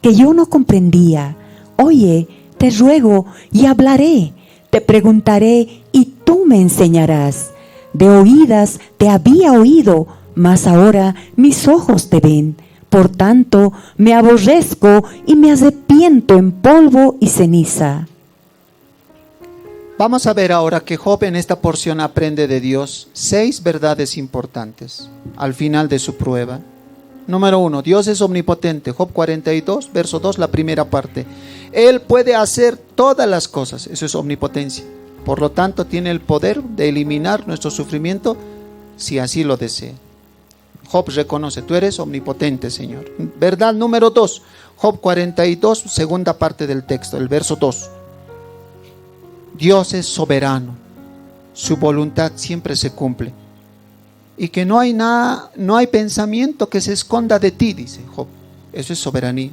que yo no comprendía. Oye, te ruego y hablaré, te preguntaré y tú me enseñarás. De oídas te había oído, mas ahora mis ojos te ven. Por tanto, me aborrezco y me arrepiento en polvo y ceniza. Vamos a ver ahora que Job en esta porción aprende de Dios 6 verdades importantes al final de su prueba. Número 1, Dios es omnipotente. Job 42, verso 2, la primera parte. Él puede hacer todas las cosas, eso es omnipotencia. Por lo tanto, tiene el poder de eliminar nuestro sufrimiento si así lo desea. Job reconoce, tú eres omnipotente, Señor. Verdad número 2, Job 42, segunda parte del texto, el verso 2. Dios es soberano, su voluntad siempre se cumple. Y que no hay nada, no hay pensamiento que se esconda de ti, dice Job. Eso es soberanía.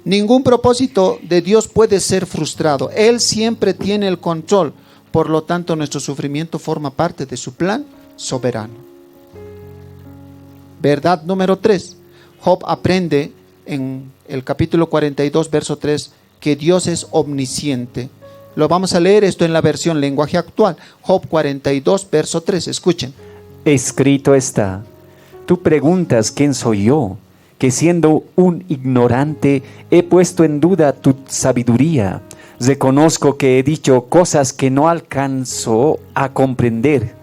Ningún propósito de Dios puede ser frustrado. Él siempre tiene el control. Por lo tanto, nuestro sufrimiento forma parte de su plan soberano. Verdad número 3. Job aprende en el capítulo 42, verso 3, que Dios es omnisciente. Lo vamos a leer esto en la versión lenguaje actual. Job 42, verso 3. Escuchen. Escrito está. Tú preguntas quién soy yo, que siendo un ignorante he puesto en duda tu sabiduría. Reconozco que he dicho cosas que no alcanzo a comprender,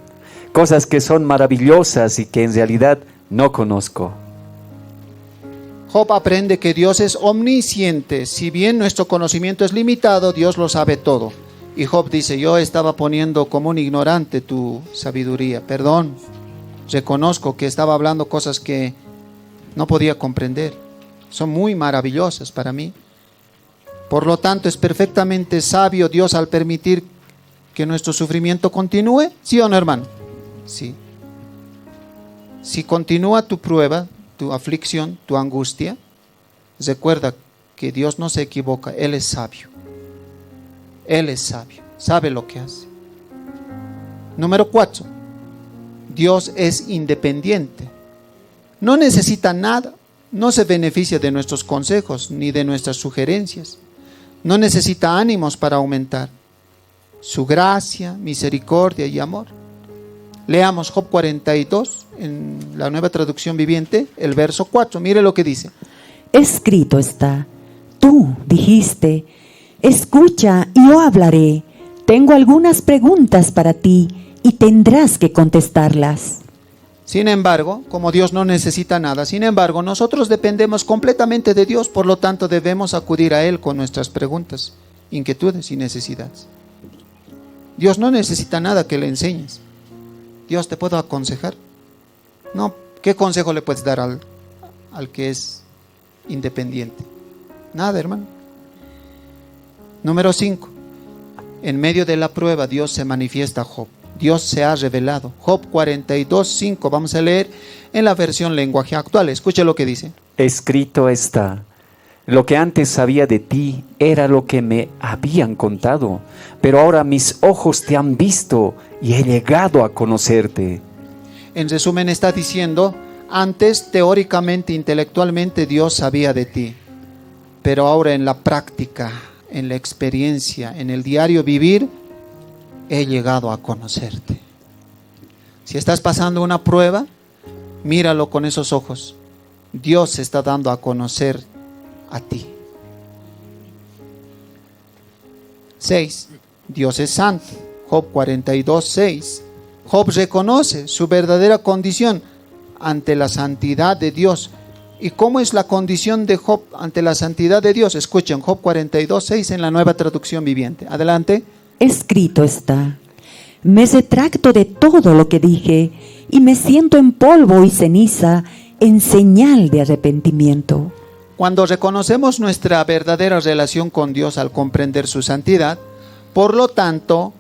cosas que son maravillosas y que en realidad no conozco. Job aprende que Dios es omnisciente. Si bien nuestro conocimiento es limitado, Dios lo sabe todo. Y Job dice, yo estaba poniendo como un ignorante tu sabiduría. Perdón, reconozco que estaba hablando cosas que no podía comprender. Son muy maravillosas para mí. Por lo tanto, es perfectamente sabio Dios al permitir que nuestro sufrimiento continúe. ¿Sí o no, hermano? Sí. Si continúa tu prueba, tu aflicción, tu angustia, recuerda que Dios no se equivoca. Él es sabio. Él es sabio. Sabe lo que hace. Número 4. Dios es independiente. No necesita nada. No se beneficia de nuestros consejos ni de nuestras sugerencias. No necesita ánimos para aumentar su gracia, misericordia y amor. Leamos Job 42 en la Nueva Traducción Viviente, el verso 4. Mire lo que dice. Escrito está. Tú dijiste, escucha y yo hablaré. Tengo algunas preguntas para ti y tendrás que contestarlas. Sin embargo, como Dios no necesita nada, sin embargo, nosotros dependemos completamente de Dios, por lo tanto debemos acudir a Él con nuestras preguntas, inquietudes y necesidades. Dios no necesita nada que le enseñes. Dios, ¿te puedo aconsejar? No, ¿qué consejo le puedes dar al que es independiente? Nada, hermano. Número 5. En medio de la prueba, Dios se manifiesta a Job. Dios se ha revelado. Job 42, 5. Vamos a leer en la versión lenguaje actual. Escuche lo que dice. Escrito está. Lo que antes sabía de ti era lo que me habían contado, pero ahora mis ojos te han visto y he llegado a conocerte. En resumen está diciendo, antes teóricamente, intelectualmente Dios sabía de ti, pero ahora en la práctica, en la experiencia, en el diario vivir, he llegado a conocerte. Si estás pasando una prueba, míralo con esos ojos. Dios se está dando a conocer a ti. 6. Dios es santo. Job 42, 6. Job reconoce su verdadera condición ante la santidad de Dios. ¿Y cómo es la condición de Job ante la santidad de Dios? Escuchen, Job 42, 6 en la Nueva Traducción Viviente. Adelante. Escrito está. Me retracto de todo lo que dije y me siento en polvo y ceniza en señal de arrepentimiento. Cuando reconocemos nuestra verdadera relación con Dios al comprender su santidad, por lo tanto,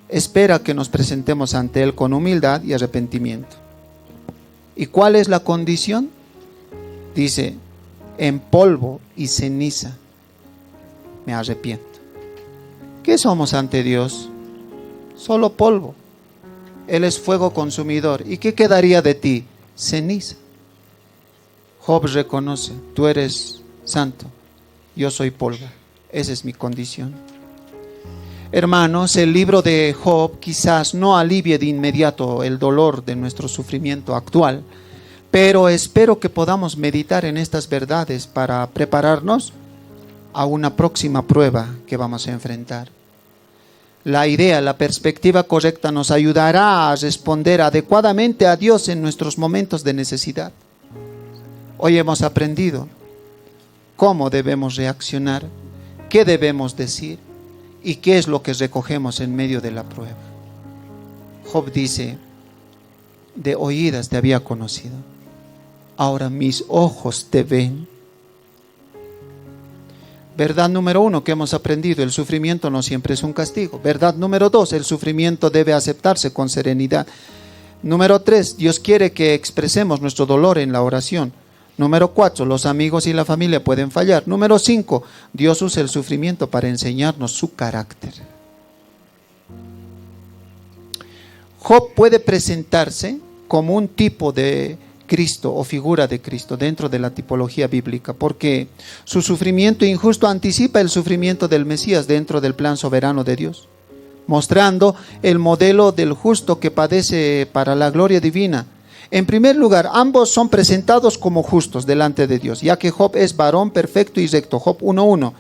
espera que nos presentemos ante Él con humildad y arrepentimiento. ¿Y cuál es la condición? Dice, en polvo y ceniza me arrepiento. ¿Qué somos ante Dios? Solo polvo. Él es fuego consumidor. ¿Y qué quedaría de ti? Ceniza. Job reconoce, tú eres santo, yo soy polvo. Esa es mi condición. Hermanos, el libro de Job quizás no alivie de inmediato el dolor de nuestro sufrimiento actual, pero espero que podamos meditar en estas verdades para prepararnos a una próxima prueba que vamos a enfrentar. La idea, la perspectiva correcta nos ayudará a responder adecuadamente a Dios en nuestros momentos de necesidad. Hoy hemos aprendido cómo debemos reaccionar, qué debemos decir y qué es lo que recogemos en medio de la prueba. Job dice, de oídas te había conocido, ahora mis ojos te ven. Verdad número 1 que hemos aprendido, el sufrimiento no siempre es un castigo. Verdad número 2, el sufrimiento debe aceptarse con serenidad. Número 3, Dios quiere que expresemos nuestro dolor en la oración. Número 4, los amigos y la familia pueden fallar. Número 5, Dios usa el sufrimiento para enseñarnos su carácter. Job puede presentarse como un tipo de Cristo o figura de Cristo dentro de la tipología bíblica, porque su sufrimiento injusto anticipa el sufrimiento del Mesías dentro del plan soberano de Dios, mostrando el modelo del justo que padece para la gloria divina. En primer lugar, ambos son presentados como justos delante de Dios, ya que Job es varón perfecto y recto, Job 1:1,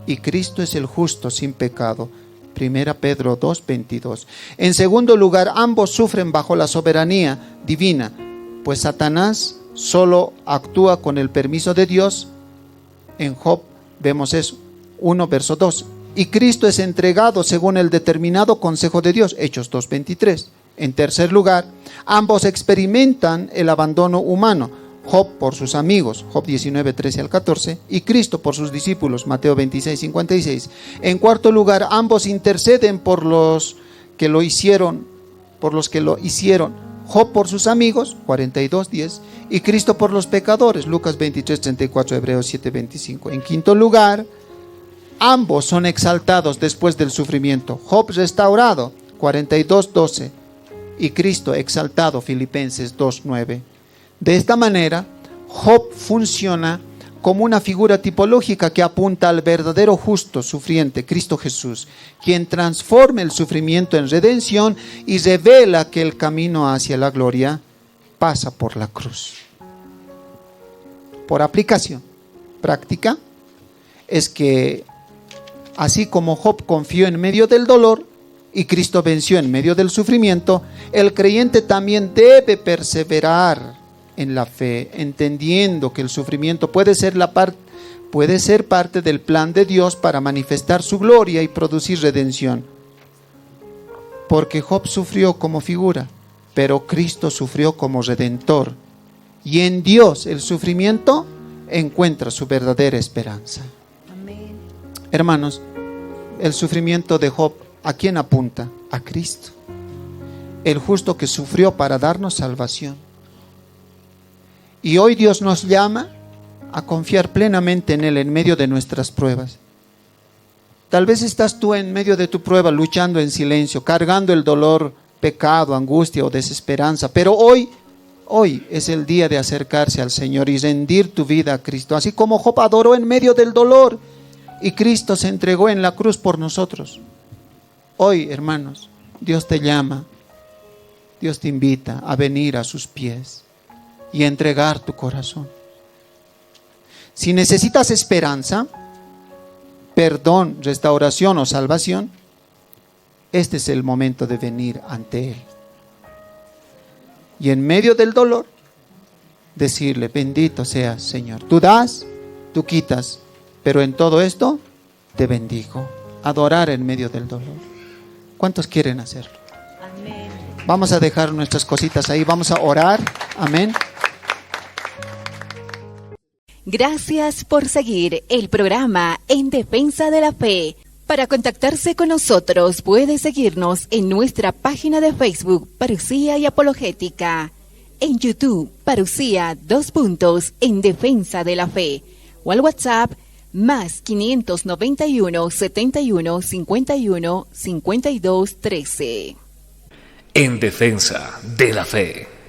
y Cristo es el justo sin pecado, 1 Pedro 2:22. En segundo lugar, ambos sufren bajo la soberanía divina, pues Satanás solo actúa con el permiso de Dios. En Job vemos eso, 1 verso 2. Y Cristo es entregado según el determinado consejo de Dios, Hechos 2:23. En tercer lugar, ambos experimentan el abandono humano, Job por sus amigos, Job 19:13-14, y Cristo por sus discípulos, Mateo 26:56. En cuarto lugar, ambos interceden por los que lo hicieron, Job por sus amigos, 42:10, y Cristo por los pecadores, Lucas 23:34, Hebreos 7:25. En quinto lugar, ambos son exaltados después del sufrimiento, Job restaurado, 42:12, y Cristo exaltado, Filipenses 2:9. De esta manera, Job funciona como una figura tipológica que apunta al verdadero justo sufriente, Cristo Jesús, quien transforma el sufrimiento en redención y revela que el camino hacia la gloria pasa por la cruz. Por aplicación práctica, es que así como Job confió en medio del dolor y Cristo venció en medio del sufrimiento, el creyente también debe perseverar en la fe, entendiendo que el sufrimiento puede ser parte del plan de Dios para manifestar su gloria y producir redención. Porque Job sufrió como figura, pero Cristo sufrió como redentor. Y en Dios el sufrimiento encuentra su verdadera esperanza. Amén. Hermanos, el sufrimiento de Job, ¿a quién apunta? A Cristo, el justo que sufrió para darnos salvación. Y hoy Dios nos llama a confiar plenamente en Él en medio de nuestras pruebas. Tal vez estás tú en medio de tu prueba luchando en silencio, cargando el dolor, pecado, angustia o desesperanza, pero hoy es el día de acercarse al Señor y rendir tu vida a Cristo, así como Job adoró en medio del dolor y Cristo se entregó en la cruz por nosotros. Hoy, hermanos, Dios te llama, Dios te invita a venir a sus pies y entregar tu corazón. Si necesitas esperanza, perdón, restauración o salvación, este es el momento de venir ante Él. Y en medio del dolor, decirle, bendito seas, Señor. Tú das, tú quitas, pero en todo esto, te bendigo. Adorar en medio del dolor. ¿Cuántos quieren hacerlo? Vamos a dejar nuestras cositas ahí, vamos a orar. Amén. Gracias por seguir el programa En Defensa de la Fe. Para contactarse con nosotros puede seguirnos en nuestra página de Facebook Parucía y Apologética, en YouTube Parucía En Defensa de la Fe, o al WhatsApp más 591 71 51 52 13. En Defensa de la Fe.